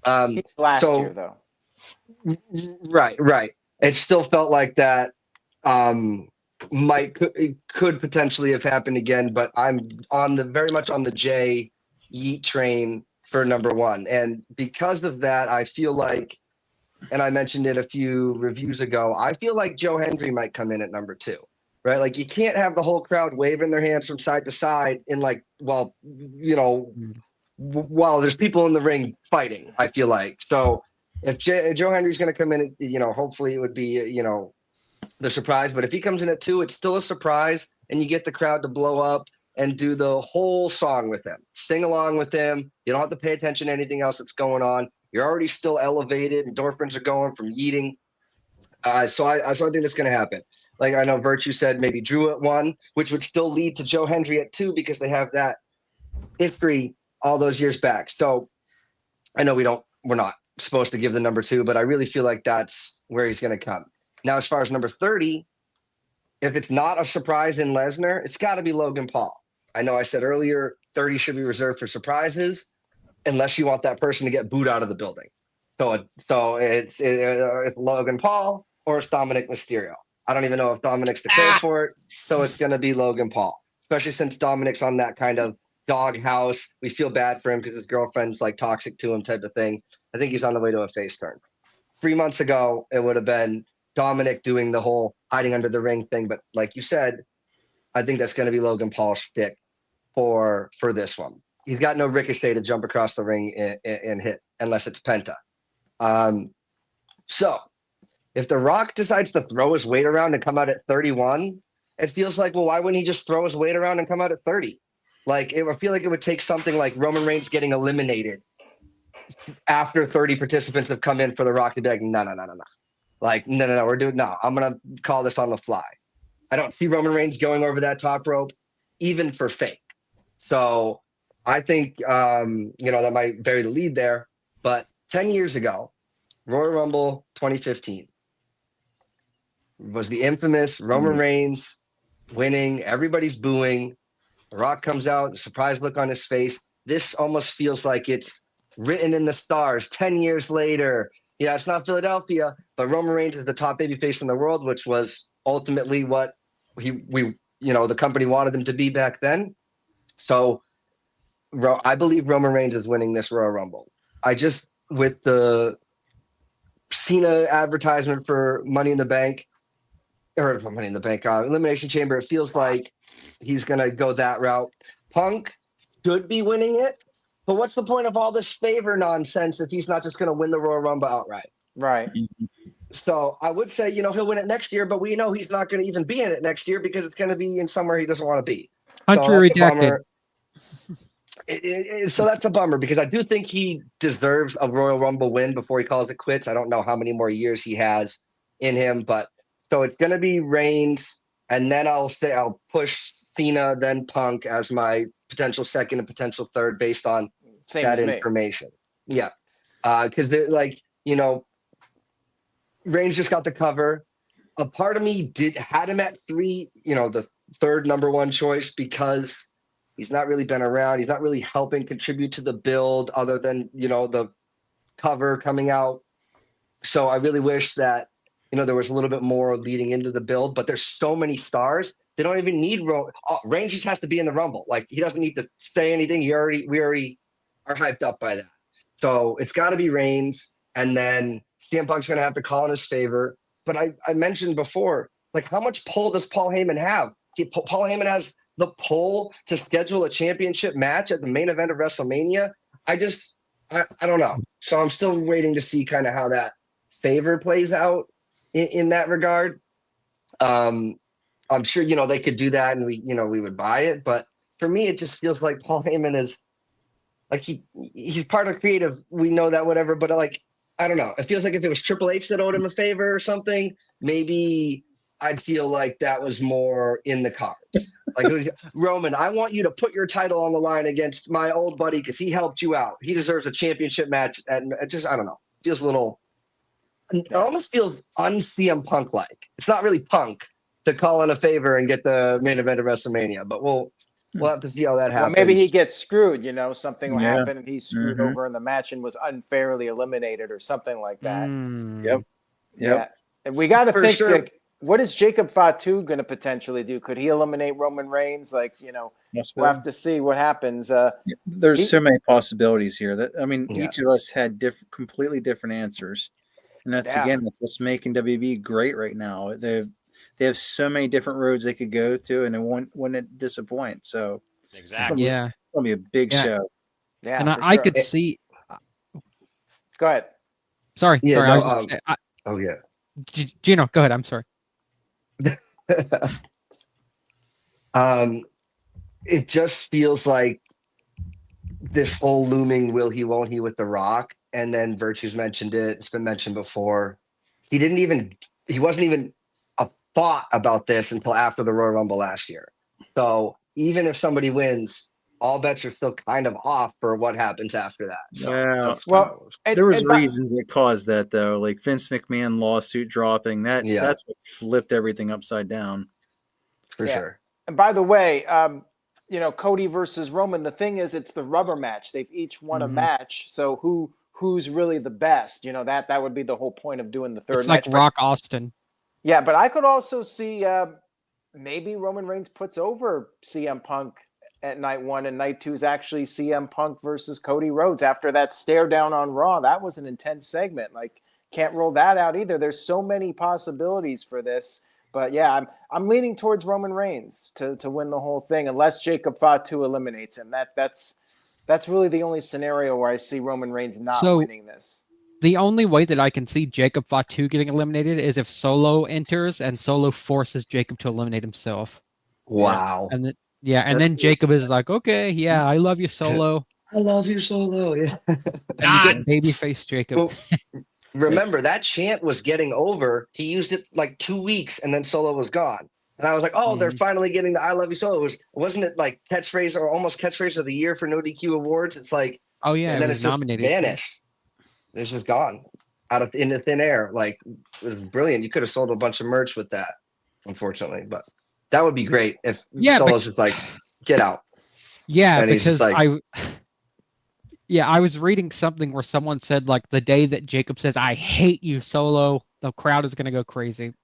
Last year, though. Right. It still felt like that could potentially have happened again, but I'm very much on the Jey yeet train for number 1. And because of that, I feel like, and I mentioned it a few reviews ago, I feel like Joe Hendry might come in at number 2, right? Like you can't have the whole crowd waving their hands from side to side while there's people in the ring fighting, I feel like. So if Joe Hendry's going to come in, hopefully it would be, the surprise. But if he comes in at 2, it's still a surprise, and you get the crowd to blow up and do the whole song with him, sing along with him. You don't have to pay attention to anything else that's going on. You're already still elevated. Endorphins are going from yeeting. So I think that's going to happen. Like I know Virtue said maybe Drew at 1, which would still lead to Joe Hendry at 2 because they have that history all those years back. So I know we're not supposed to give the number 2, but I really feel like that's where he's going to come. Now, as far as number 30, if it's not a surprise in Lesnar, it's got to be Logan Paul. I know I said earlier 30 should be reserved for surprises unless you want that person to get booed out of the building. So it's Logan Paul or it's Dominic Mysterio. I don't even know if Dominic's declared for it, so it's going to be Logan Paul, especially since Dominic's on that kind of doghouse. We feel bad for him because his girlfriend's like toxic to him type of thing. I think he's on the way to a face turn. 3 months ago, it would have been Dominic doing the whole hiding under the ring thing. But like you said, I think that's going to be Logan Paul's pick for this one. He's got no Ricochet to jump across the ring and hit unless it's Penta. So if The Rock decides to throw his weight around and come out at 31, it feels like, well, why wouldn't he just throw his weight around and come out at 30? Like, I feel like it would take something like Roman Reigns getting eliminated after 30 participants have come in for The Rock to be like, no. Like, no, I'm going to call this on the fly. I don't see Roman Reigns going over that top rope, even for fake. So I think, that might bury the lead there. But 10 years ago, Royal Rumble 2015 was the infamous Roman Reigns winning. Everybody's booing. The Rock comes out, surprise look on his face. This almost feels like it's written in the stars 10 years later. Yeah, it's not Philadelphia, but Roman Reigns is the top babyface in the world, which was ultimately what the company wanted him to be back then. So I believe Roman Reigns is winning this Royal Rumble. With the Cena advertisement for Money in the Bank, Elimination Chamber, it feels like he's going to go that route. Punk should be winning it, but what's the point of all this favor nonsense if he's not just going to win the Royal Rumble outright? Right. So I would say, he'll win it next year, but we know he's not going to even be in it next year because it's going to be in somewhere he doesn't want to be. Country redacted. So that's a bummer because I do think he deserves a Royal Rumble win before he calls it quits. I don't know how many more years he has in him, but so it's going to be Reigns, and then I'll push Cena, then Punk as my potential second and potential third based on that information. Yeah. Because they're like, Reigns just got the cover. A part of me had him at 3, the third number one choice because he's not really been around. He's not really helping contribute to the build other than, the cover coming out. So I really wish that, there was a little bit more leading into the build, but there's so many stars. They don't even need Reigns just has to be in the Rumble. Like he doesn't need to say anything. We already are hyped up by that. So it's got to be Reigns. And then CM Punk's going to have to call in his favor. But I mentioned before, like how much pull does Paul Heyman have? Paul Heyman has the pull to schedule a championship match at the main event of WrestleMania. I don't know. So I'm still waiting to see kind of how that favor plays out in that regard. I'm sure, they could do that and we would buy it. But for me, it just feels like Paul Heyman is like, he's part of creative. We know that, whatever, but like, I don't know. It feels like if it was Triple H that owed him a favor or something, maybe I'd feel like that was more in the cards. Like, Roman, I want you to put your title on the line against my old buddy because he helped you out. He deserves a championship match. And I don't know. Feels a little, it almost feels un-CM Punk-like. It's not really Punk to call in a favor and get the main event of WrestleMania, but we'll have to see how that happens. Well, maybe he gets screwed, something will happen and he's screwed over in the match and was unfairly eliminated or something like that. Yep. Yeah. And we got to think, sure. like, what is Jacob Fatu going to potentially do? Could he eliminate Roman Reigns? Like, we'll have to see what happens. There's so many possibilities here that, each of us had completely different answers. And that's, again, what's making WB great right now. They have so many different roads they could go to, and it wouldn't disappoint. So exactly, it's gonna be a big show. Yeah, and I could see. Go ahead. Sorry. Yeah, sorry. no, I was just Gino, go ahead. I'm sorry. It just feels like this whole looming will he, won't he with The Rock, and then Virtue's mentioned it. It's been mentioned before. He wasn't even a thought about this until after the Royal Rumble last year. So even if somebody wins, all bets are still kind of off for what happens after that. So there was reasons that caused that, though, like Vince McMahon lawsuit dropping. That's what flipped everything upside down. For sure. And by the way, Cody versus Roman, the thing is, it's the rubber match. They've each won a match. So who's really the best? That would be the whole point of doing the third match. It's like Rock Austin. Yeah, but I could also see maybe Roman Reigns puts over CM Punk at night 1, and night 2 is actually CM Punk versus Cody Rhodes after that stare down on Raw. That was an intense segment. Like, can't rule that out either. There's so many possibilities for this. But yeah, I'm leaning towards Roman Reigns to win the whole thing, unless Jacob Fatu eliminates him. That's really the only scenario where I see Roman Reigns not winning this. The only way that I can see Jacob Fatu getting eliminated is if Solo enters and Solo forces Jacob to eliminate himself. Wow. And then Jacob is like, okay, I love you, Solo. I love you, Solo. Yeah. Babyface Jacob. Remember, that chant was getting over. He used it like 2 weeks, and then Solo was gone. And I was like, oh, they're finally getting the I Love You Solo. Wasn't it like catchphrase or almost catchphrase of the year for NoDQ Awards? It's like, Oh yeah, and it then was it's just nominated. vanished. It's just gone into thin air. Like, it was brilliant. You could have sold a bunch of merch with that, unfortunately. But that would be great if Solo's just like, get out. Yeah, And he's just because like, I was reading something where someone said like the day that Jacob says I hate you, Solo, the crowd is gonna go crazy.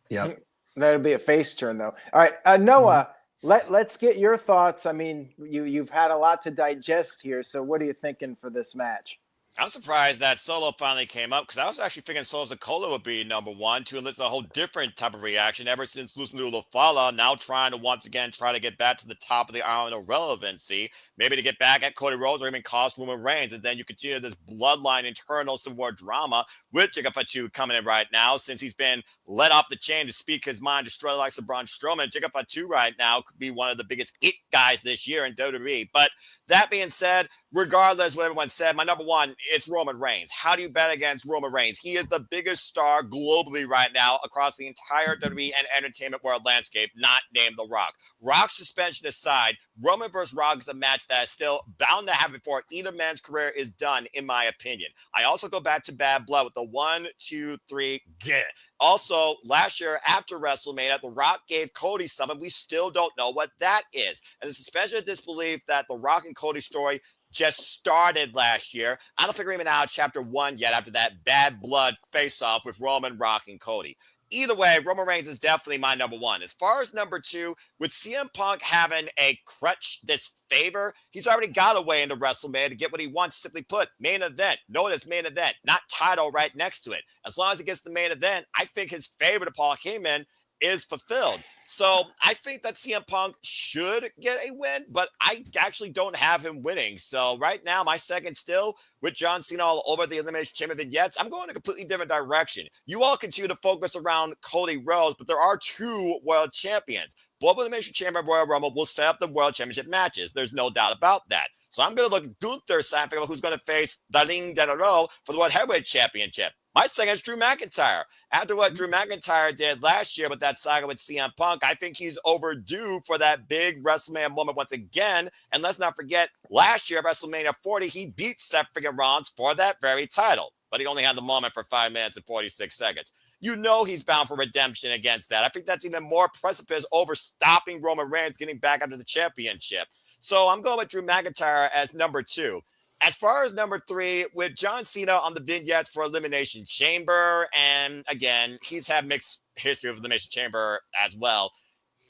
yeah. That'll be a face turn, though. All right, Noah, let's get your thoughts. I mean, you've had a lot to digest here, so what are you thinking for this match? I'm surprised that Solo finally came up because I was actually thinking Solo Sikoa would be number one to elicit a whole different type of reaction ever since Lucinda Lufala now trying to once again try to get back to the top of the island of relevancy, maybe to get back at Cody Rhodes or even cost Roman Reigns. And then you continue this bloodline internal Civil War drama with Jacob Fatu coming in right now since he's been let off the chain to speak his mind, destroy the likes of Braun Strowman. Jacob Fatu right now could be one of the biggest it guys this year in WWE. But that being said, regardless of what everyone said, my number one, it's Roman Reigns. How do you bet against Roman Reigns? He is the biggest star globally right now across the entire WWE and entertainment world landscape, not named The Rock. Rock suspension aside, Roman versus Rock is a match that is still bound to happen before either man's career is done, in my opinion. I also go back to Bad Blood with the 1, 2, 3, get. Also, last year after WrestleMania, The Rock gave Cody something. We still don't know what that is. And the suspension of disbelief that The Rock and Cody story just started last year. I don't think we're even out of chapter 1 yet after that Bad Blood face-off with Roman, Rock, and Cody. Either way, Roman Reigns is definitely my number one. As far as number two, with CM Punk having a crutch this favor, he's already got a way into WrestleMania to get what he wants. Simply put, main event. Notice main event, not title right next to it. As long as he gets the main event, I think his favor to Paul Heyman is fulfilled. So I think that CM Punk should get a win, but I actually don't have him winning. So right now, my second still with John Cena all over the Elimination Chamber vignettes, I'm going a completely different direction. You all continue to focus around Cody Rhodes, but there are two world champions. Both Elimination Chamber and Royal Rumble will set up the World Championship matches. There's no doubt about that. So I'm going to look at Gunther's side and figure out who's going to face Darlene Denaro for the World Heavyweight Championship. My second is Drew McIntyre. After what Drew McIntyre did last year with that saga with CM Punk, I think he's overdue for that big WrestleMania moment once again. And let's not forget, last year at WrestleMania 40, he beat Seth freaking Rollins for that very title. But he only had the moment for 5 minutes and 46 seconds. You know he's bound for redemption against that. I think that's even more precipice over stopping Roman Reigns getting back after the championship. So I'm going with Drew McIntyre as number two. As far as number three, with John Cena on the vignettes for Elimination Chamber, and again, he's had mixed history of Elimination Chamber as well.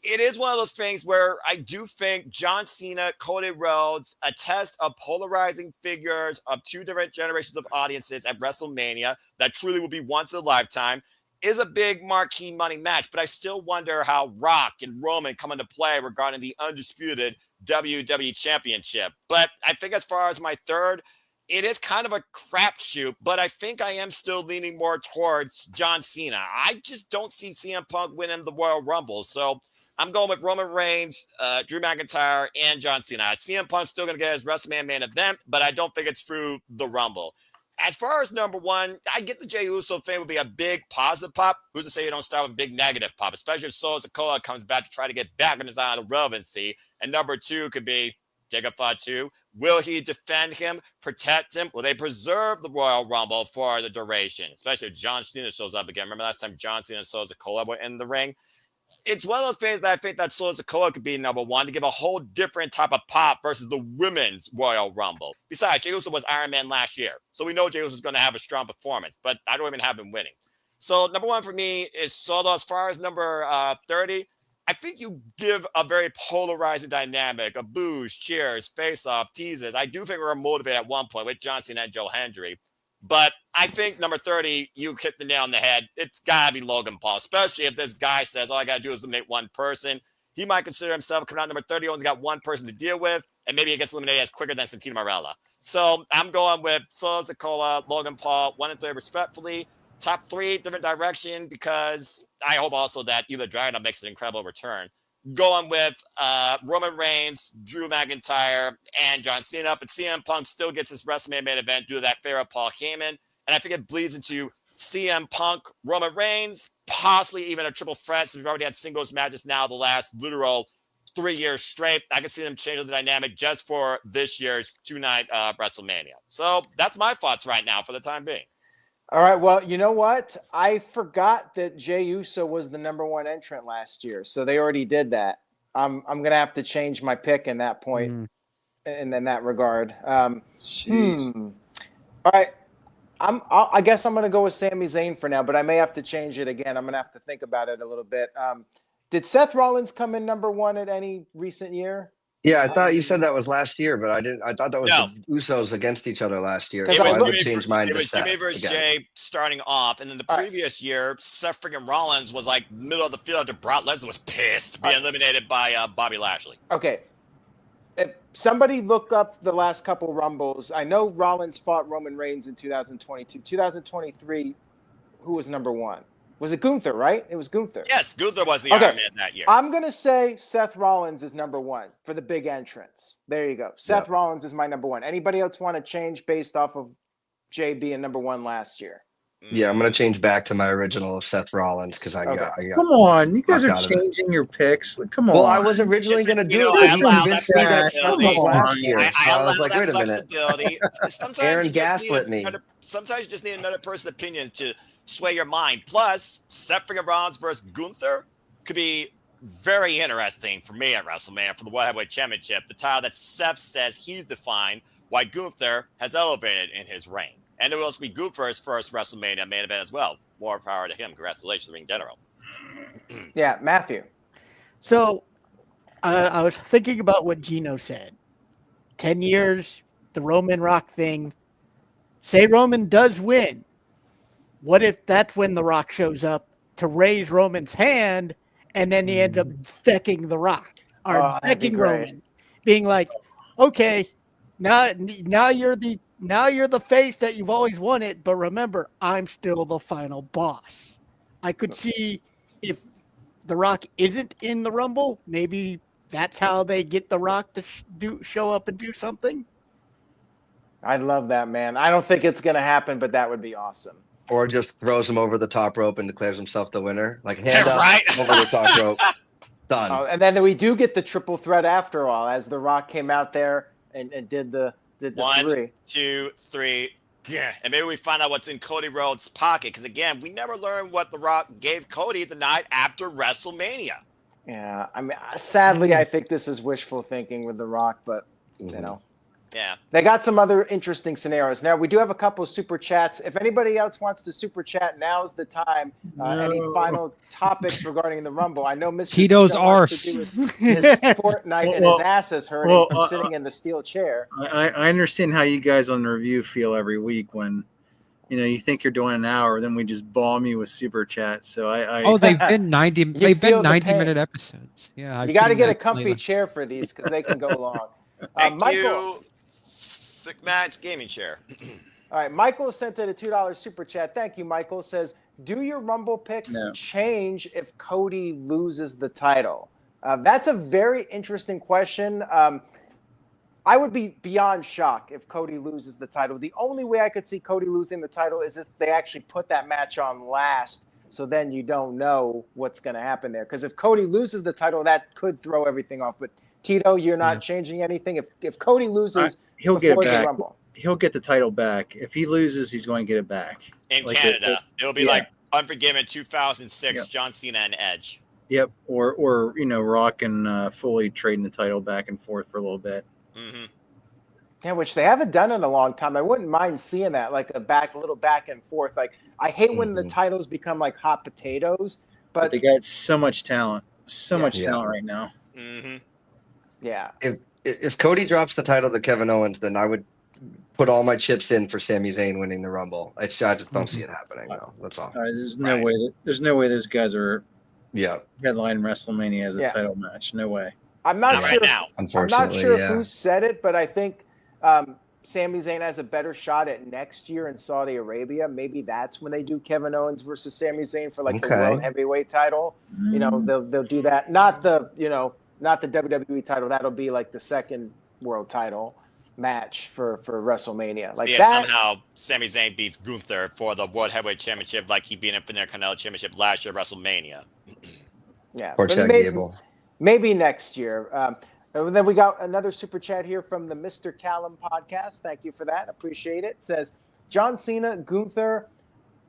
It is one of those things where I do think John Cena, Cody Rhodes, a test of polarizing figures of two different generations of audiences at WrestleMania that truly will be once in a lifetime, is a big marquee money match. But I still wonder how Rock and Roman come into play regarding the undisputed WWE Championship. But I think as far as my third, it is kind of a crapshoot, but I think I am still leaning more towards John Cena. I just don't see CM Punk winning the Royal Rumble. So I'm going with Roman Reigns, Drew McIntyre, and John Cena. CM Punk's still going to get his WrestleMania main event, but I don't think it's through the Rumble. As far as number one, I get the Jey Uso thing would be a big positive pop. Who's to say you don't start with a big negative pop, especially if Solo Sikoa comes back to try to get back in his island of relevancy. And number two could be Jacob Fatu. Will he defend him, protect him? Will they preserve the Royal Rumble for the duration? Especially if John Cena shows up again. Remember last time John Cena and Solo Sikoa were in the ring? It's one of those things that I think that Solo Sikoa could be number one to give a whole different type of pop versus the women's Royal Rumble. Besides, Jey Uso was Iron Man last year, so we know Jey Uso is going to have a strong performance, but I don't even have him winning. So number one for me is Solo. As far as number 30, I think you give a very polarizing dynamic of boos, cheers, face-off, teases. I do think we were motivated at one point with John Cena and Joe Hendry. But I think number 30, you hit the nail on the head. It's got to be Logan Paul, especially if this guy says, all I got to do is eliminate one person. He might consider himself coming out number 30, only got one person to deal with, and maybe he gets eliminated as quicker than Santino Marella. So I'm going with Solo Sikoa, Logan Paul, 1 and 3 respectfully. Top 3, different direction, because I hope also that either Dragon makes an incredible return. Going with Roman Reigns, Drew McIntyre, and John Cena. But CM Punk still gets his WrestleMania main event due to that favor of Paul Heyman. And And I think it bleeds into CM Punk, Roman Reigns, possibly even a triple threat. So we've already had singles matches now the last literal 3 years straight. I can see them changing the dynamic just for this year's two-night WrestleMania. So that's my thoughts right now for the time being. All right. Well, you know what? I forgot that Jey Uso was the number one entrant last year, so they already did that. I'm gonna have to change my pick in that point, and in that regard. Jeez. All right. I guess I'm gonna go with Sami Zayn for now, but I may have to change it again. I'm gonna have to think about it a little bit. Did Seth Rollins come in number one at any recent year? Yeah, I thought you said that was last year, but I didn't. I thought that was No. the Usos against each other last year. 'Cause So I I was would change mine It to was Seth Jimmy versus again. Jay starting off, and then the previous year, Seth freaking Rollins was like middle of the field after Brock Lesnar was pissed being eliminated by Bobby Lashley. Okay. If somebody look up the last couple Rumbles, I know Rollins fought Roman Reigns in 2022. 2023, who was number one? Was it Gunther, right? It was Gunther. Yes, Gunther was the Okay. Iron Man that year. I'm going to say Seth Rollins is number one for the big entrance. There you go. Seth Rollins is my number one. Anybody else want to change based off of Jay being number one last year? Yeah, I'm gonna change back to my original of Seth Rollins because I got. Come on, you guys are Knocked out of it. changing your picks. Like, come on. Well, I was originally Listen, gonna you do know, it. I because you allow convinced that me that Seth flexibility. was last year. I So I allow was like, that wait a minute. flexibility. Sometimes Aaron you just need gaslit me. Sometimes you just need another person's opinion to sway your mind. Plus, Seth freaking Rollins versus Gunther could be very interesting for me at WrestleMania for the World Heavyweight Championship. The title that Seth says he's defined, why Gunther has elevated in his reign. And it will also be Gunther's first WrestleMania main event as well. More power to him. Congratulations to Ring General. Yeah, Matthew. So I was thinking about what Gino said. 10 years, the Roman Rock thing. Say Roman does win. What if that's when the Rock shows up to raise Roman's hand and then he ends up decking the Rock or that'd be decking great. Roman, being like, okay, now you're the face that you've always wanted, but remember, I'm still the final boss. I could see if the Rock isn't in the Rumble, maybe that's how they get the Rock to show up and do something. I'd love that, man. I don't think it's going to happen, but that would be awesome. Or just throws him over the top rope and declares himself the winner. Like hand up Right. over the top rope. Done. And then we do get the triple threat after all, as The Rock came out there and did the 1, three. 2, 3. Yeah. And maybe we find out what's in Cody Rhodes' pocket. Because again, we never learned what The Rock gave Cody the night after WrestleMania. Yeah, I mean, sadly, I think this is wishful thinking with The Rock, but you know. Yeah. They got some other interesting scenarios. Now, we do have a couple of super chats. If anybody else wants to super chat, now's the time. Any final topics regarding the Rumble? I know Mr. Tito's Tito wants to do his Fortnite and his ass is hurting from sitting in the steel chair. I understand how you guys on the review feel every week when you think you're doing an hour, then we just bomb you with super chats. So they've been 90. They've feel been the 90-minute episodes. Yeah, you got to get a comfy chair for these because they can go long. Thank Michael, you, Thick Matt's gaming chair. all right, Michael sent in a $2 super chat. Thank you, Michael. Says, do your Rumble picks change if Cody loses the title? That's a very interesting question. I would be beyond shocked if Cody loses the title. The only way I could see Cody losing the title is if they actually put that match on last, so then you don't know what's going to happen there. Because if Cody loses the title, that could throw everything off. But Tito, you're not changing anything. If Cody loses, he'll get it before the back. Rumble. He'll get the title back. If he loses, he's going to get it back. In Like Canada. It'll be yeah. like Unforgiven 2006, Yep. John Cena and Edge. Yep. Or Rock and Foley trading the title back and forth for a little bit. Mm-hmm. Yeah, which they haven't done in a long time. I wouldn't mind seeing that, like a little back and forth. Like I hate when the titles become like hot potatoes, But but they got so much talent. Talent Yeah. right now. Mm-hmm. yeah. If Cody drops the title to Kevin Owens, then I would put all my chips in for Sami Zayn winning the Rumble. I just don't see it happening. No, that's all. There's no way. There's no way those guys are Yeah, headlining WrestleMania as a Yeah. title match. No way. I'm not Not sure. right now. I'm unfortunately. not sure yeah. who said it, but I think Sami Zayn has a better shot at next year in Saudi Arabia. Maybe that's when they do Kevin Owens versus Sami Zayn for like the Okay. World Heavyweight title. You know, they'll do that. Not the WWE title. That'll be like the second world title. match for WrestleMania. Like yeah, that. somehow Sami Zayn beats Gunther for the World Heavyweight Championship, like he beat him for the Intercontinental Championship last year at WrestleMania. Yeah, Poor but Chad Gable. maybe next year. And then we got another super chat here from the Mr. Callum podcast. Thank you for that. Appreciate it. It says John Cena, Gunther,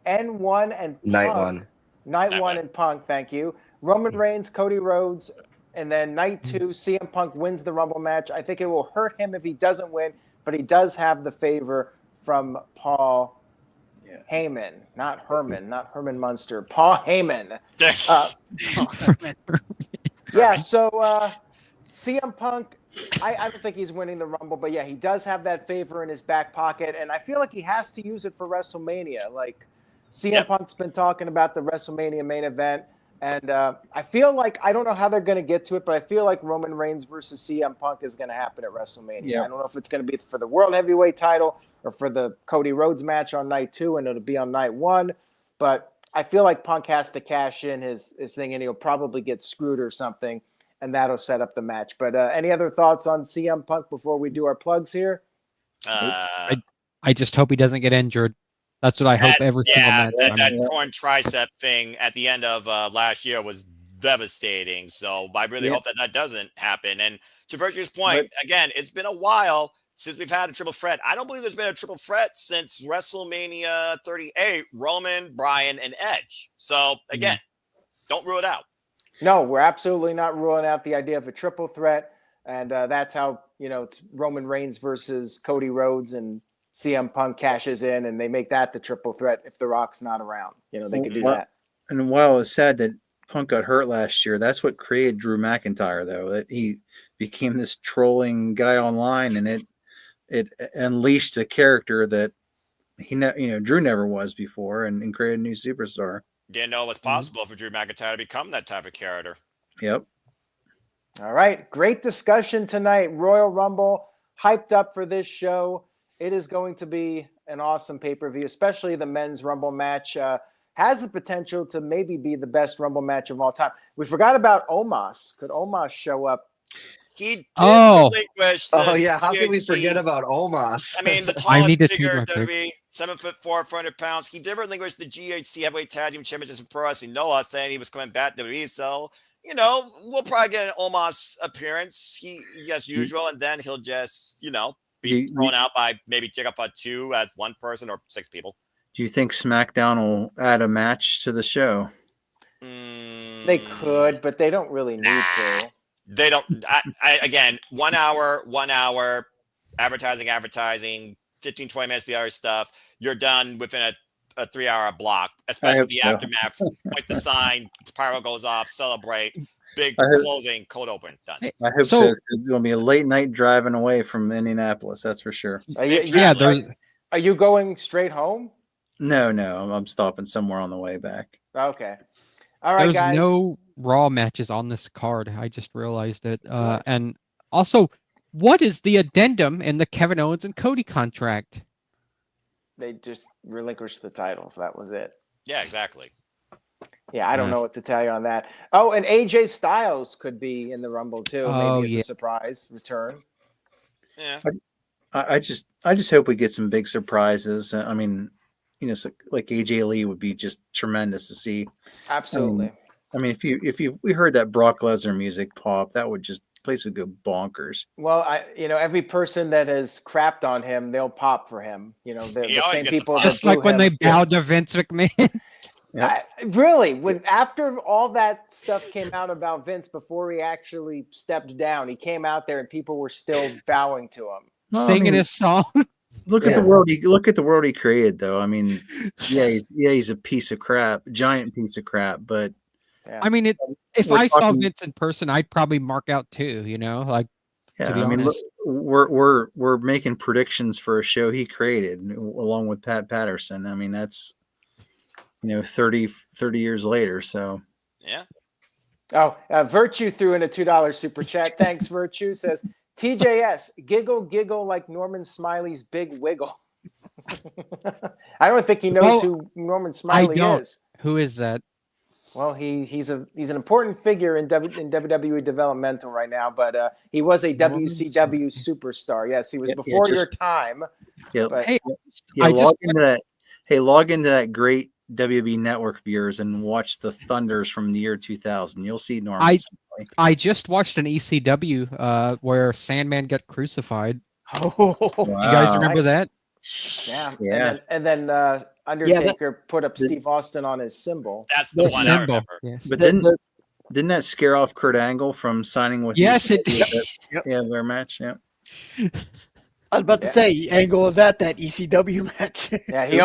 N1 and Punk. Night one and Punk. Thank you. Roman Reigns, Cody Rhodes, and then night 2, CM Punk wins the Rumble match. I think it will hurt him if he doesn't win, but he does have the favor from Paul Heyman, not Herman Munster. Paul Heyman. Yeah, so CM Punk, I don't think he's winning the Rumble, but yeah, he does have that favor in his back pocket, and I feel like he has to use it for WrestleMania. Like, CM Punk's been talking about the WrestleMania main event, and I feel like, I don't know how they're going to get to it, but I feel like Roman Reigns versus CM Punk is going to happen at WrestleMania. Yep. I don't know if it's going to be for the World Heavyweight title or for the Cody Rhodes match on night 2, and it'll be on night 1, but I feel like Punk has to cash in his thing, and he'll probably get screwed or something, and that'll set up the match. But any other thoughts on CM Punk before we do our plugs here? I just hope he doesn't get injured. That's what I hope every single match. That torn tricep thing at the end of last year was devastating. So I really hope that doesn't happen. And to Virtue's point, again, it's been a while since we've had a triple threat. I don't believe there's been a triple threat since WrestleMania 38, Roman, Bryan, and Edge. So again, don't rule it out. No, we're absolutely not ruling out the idea of a triple threat. And that's how, it's Roman Reigns versus Cody Rhodes, and CM Punk cashes in, and they make that the triple threat if The Rock's not around. They could do that. And while it's sad that Punk got hurt last year, that's what created Drew McIntyre, though, that he became this trolling guy online, and it unleashed a character that Drew never was before, and created a new superstar. Didn't know it was possible for Drew McIntyre to become that type of character. Yep. All right. Great discussion tonight. Royal Rumble, hyped up for this show. It is going to be an awesome pay-per-view, especially the men's Rumble match. Has the potential to maybe be the best Rumble match of all time. We forgot about Omos. Could Omos show up? He did relinquish. How can we forget about Omos? I mean, the tallest figure in WWE, 7'4", 400 pounds. He did relinquish the GHC Heavyweight Tag Team Championship in Pro Wrestling Noah, saying he was coming back to WWE. So, we'll probably get an Omos appearance, as usual, and then he'll just, be thrown out by maybe Jacob 2 as one person or 6 people. Do you think SmackDown will add a match to the show? They could, but they don't really need to. They don't. Again, 1 hour, advertising, 15, 20 minutes, the other stuff. You're done within a 3-hour block, especially the aftermath. Point the sign, pyro goes off, celebrate. Big closing, cold open, done. I hope so. It's going to be a late night driving away from Indianapolis. That's for sure. Are you going straight home? No. I'm stopping somewhere on the way back. Okay. All right, guys. There's no Raw matches on this card. I just realized it. And also, what is the addendum in the Kevin Owens and Cody contract? They just relinquished the titles. That was it. Yeah, exactly. Yeah, I don't know what to tell you on that. Oh, and AJ Styles could be in the Rumble too. Maybe as a surprise return. Yeah. I just hope we get some big surprises. I mean, like AJ Lee would be just tremendous to see. Absolutely. I mean, if we heard that Brock Lesnar music pop, that would just place would go bonkers. Well, every person that has crapped on him, they'll pop for him. The same people. Just like when they bowed to Vince McMahon. Really, after all that stuff came out about Vince, before he actually stepped down, he came out there and people were still bowing to him, singing his song. Look at the world he created, though. I mean, he's a piece of crap, giant piece of crap. But I mean, if I saw Vince in person, I'd probably mark out too. I mean, look, we're making predictions for a show he created along with Pat Patterson. I mean, that's 30 years later. So yeah. Oh, Virtue threw in a $2 super chat. Thanks, Virtue. Says TJS, giggle like Norman Smiley's big wiggle. I don't think he knows who Norman Smiley is. Who is that? Well, he's an important figure in WWE developmental right now, but he was a WCW superstar. Yes, he was before your time. Yeah, But Hey, yeah. I Log just into that. Hey, log into that great WB Network viewers and watch the Thunders from the year 2000. You'll see Norman. I just watched an ECW where Sandman got crucified. Oh, You guys remember nice. that? Yeah, Yeah. and then Undertaker put up Steve Austin on his symbol. That's the one I Symbol. remember. Yes. But didn't that scare off Kurt Angle from signing with? Yes, it ECW? did. Yep. Yeah, their match. Yeah. I was about to say, Angle was at that ECW match. Yeah, he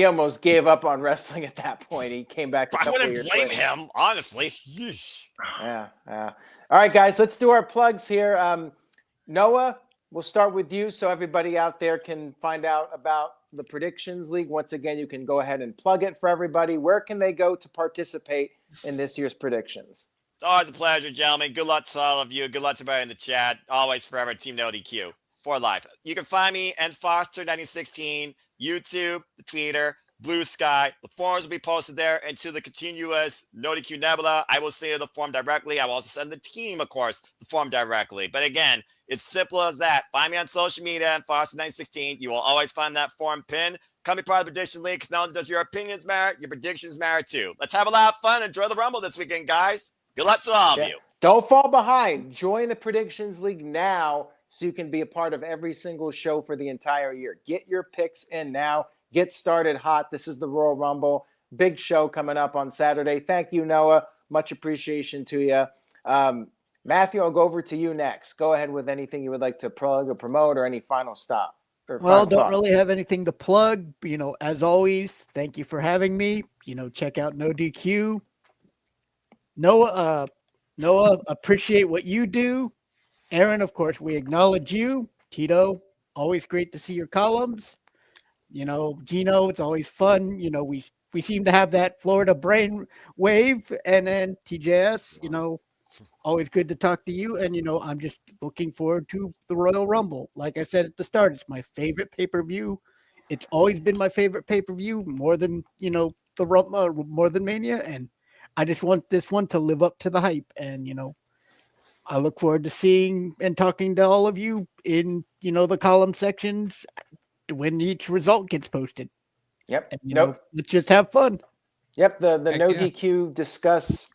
almost gave up on wrestling at that point. He came back a I couple wouldn't years blame later. him, honestly. Yeesh. Yeah. All right, guys, let's do our plugs here. Noah, we'll start with you so everybody out there can find out about the Predictions League. Once again, you can go ahead and plug it for everybody. Where can they go to participate in this year's predictions? It's always a pleasure, gentlemen. Good luck to all of you. Good luck to everybody in the chat. Always forever, Team NoDQ for life. You can find me and Foster1916, YouTube, the Twitter, Blue Sky. The forums will be posted there into the continuous NoDQ Nebula. I will send you the form directly. I will also send the team, of course, the form directly. But again, it's simple as that. Find me on social media and Foster916. You will always find that form pinned. Come be part of the Prediction League because not only does your opinions matter, your predictions matter too. Let's have a lot of fun. Enjoy the Rumble this weekend, guys. Good luck to all of you. Don't fall behind. Join the Predictions League now so you can be a part of every single show for the entire year. Get your picks in now. Get started hot. This is the Royal Rumble. Big show coming up on Saturday. Thank you, Noah. Much appreciation to you. Matthew, I'll go over to you next. Go ahead with anything you would like to plug or promote or any final stop. Well, don't really have anything to plug. As always, thank you for having me. Check out NoDQ. Noah, appreciate what you do. Aaron, of course, we acknowledge you. Tito, always great to see your columns. Gino, it's always fun. We seem to have that Florida brain wave. And then TJS, always good to talk to you. And, I'm just looking forward to the Royal Rumble. Like I said at the start, it's my favorite pay-per-view. It's always been my favorite pay-per-view more than, the Rumble, more than Mania. And I just want this one to live up to the hype. And, I look forward to seeing and talking to all of you in, the column sections when each result gets posted. Yep. And, let's just have fun. Yep. The NoDQ discus,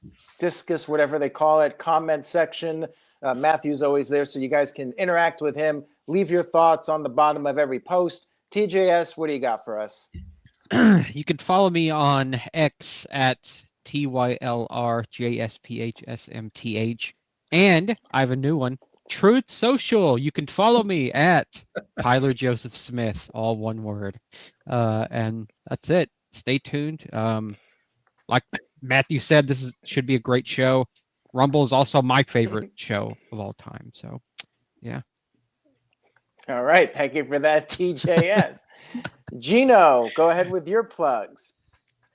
whatever they call it, comment section. Matthew's always there, so you guys can interact with him. Leave your thoughts on the bottom of every post. TJS, what do you got for us? You can follow me on X at TYLRJSPHSMTH. And I have a new one, Truth Social. You can follow me at Tyler Joseph Smith, all one word. And that's it. Stay tuned. Like Matthew said, should be a great show. Rumble is also my favorite show of all time. So, yeah. All right. Thank you for that, TJS. Gino, go ahead with your plugs.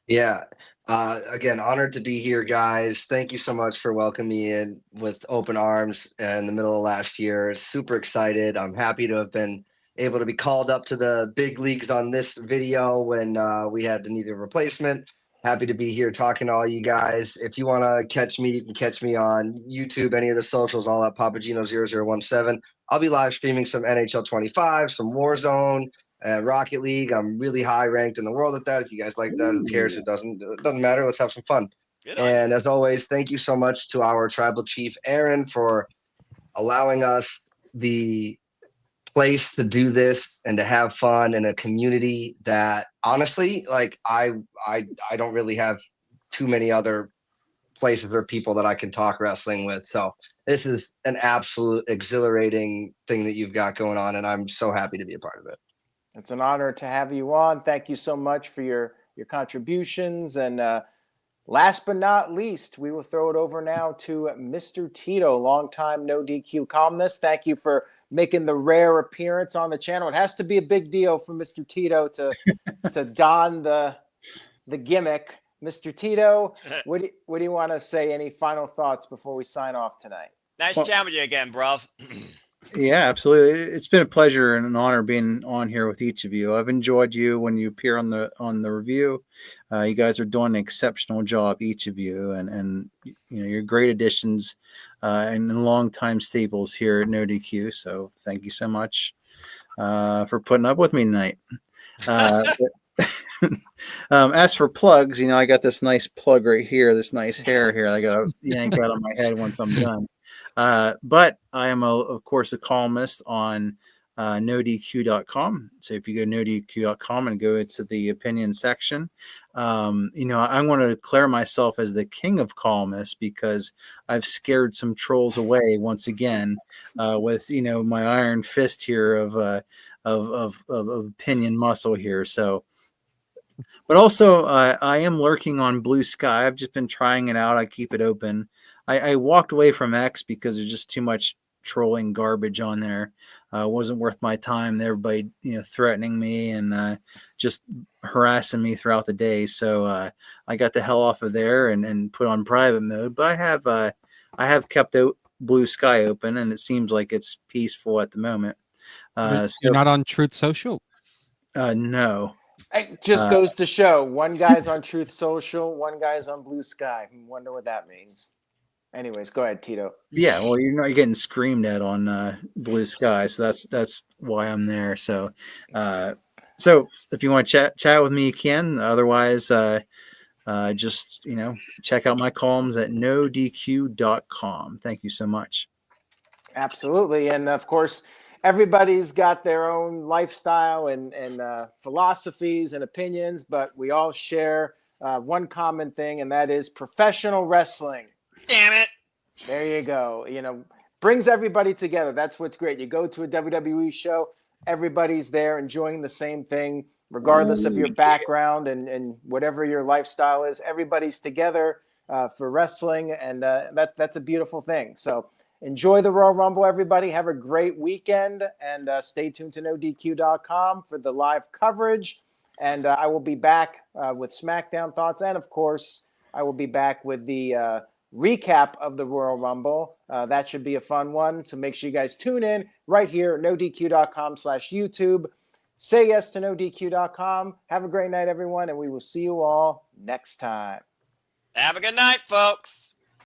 Yeah. Again, honored to be here, guys. Thank you so much for welcoming me in with open arms in the middle of last year. Super excited. I'm happy to have been able to be called up to the big leagues on this video when we had to need a replacement. Happy to be here talking to all you guys. If you want to catch me, you can catch me on YouTube, any of the socials, all at Papagino0017. I'll be live streaming some NHL 25, some Warzone, Rocket League. I'm really high ranked in the world at that. If you guys like that, who cares? It doesn't matter. Let's have some fun. And as always, thank you so much to our tribal chief, Aaron, for allowing us the place to do this and to have fun in a community that honestly, like I don't really have too many other places or people that I can talk wrestling with. So this is an absolute exhilarating thing that you've got going on, and I'm so happy to be a part of it. It's an honor to have you on. Thank you so much for your contributions. And last but not least, we will throw it over now to Mr. Tito, longtime NoDQ columnist. Thank you for making the rare appearance on the channel. It has to be a big deal for Mr. Tito to don the gimmick. Mr. Tito, what do you want to say? Any final thoughts before we sign off tonight? Nice chatting with you again, bruv. Yeah, absolutely. It's been a pleasure and an honor being on here with each of you. I've enjoyed you when you appear on the review. You guys are doing an exceptional job, each of you, and you're great additions and longtime staples here at NoDQ. So thank you so much for putting up with me tonight. As for plugs, I got this nice plug right here, this nice hair here. I got to yank out of my head once I'm done. But I am, of course, a columnist on NoDQ.com. So if you go to NoDQ.com and go into the opinion section, I want to declare myself as the king of columnists because I've scared some trolls away once again with my iron fist here of opinion muscle here. So. But also, I am lurking on Blue Sky. I've just been trying it out. I keep it open. I walked away from X because there's just too much trolling garbage on there. It wasn't worth my time. Everybody, threatening me and just harassing me throughout the day. So I got the hell off of there and put on private mode. But I have kept Blue Sky open, and it seems like it's peaceful at the moment. You're not on Truth Social? No. It just goes to show one guy's on Truth Social, one guy's on Blue Sky. Wonder what that means. Anyways, go ahead, Tito. Yeah, well, you're not getting screamed at on Blue Sky, so that's why I'm there. So if you want to chat with me, you can. Otherwise, just check out my columns at NoDQ.com. Thank you so much. Absolutely, and of course, everybody's got their own lifestyle and philosophies and opinions, but we all share one common thing, and that is professional wrestling. Damn it. There you go. Brings everybody together. That's what's great. You go to a WWE show, everybody's there enjoying the same thing, regardless of your background and whatever your lifestyle is. Everybody's together for wrestling, and that's a beautiful thing. So enjoy the Royal Rumble, everybody. Have a great weekend, and stay tuned to NoDQ.com for the live coverage. And I will be back with SmackDown thoughts, and of course, I will be back with the recap of the Royal Rumble. That should be a fun one. So make sure you guys tune in right here, NoDQ.com/YouTube. Say yes to NoDQ.com. Have a great night, everyone, and we will see you all next time. Have a good night, folks.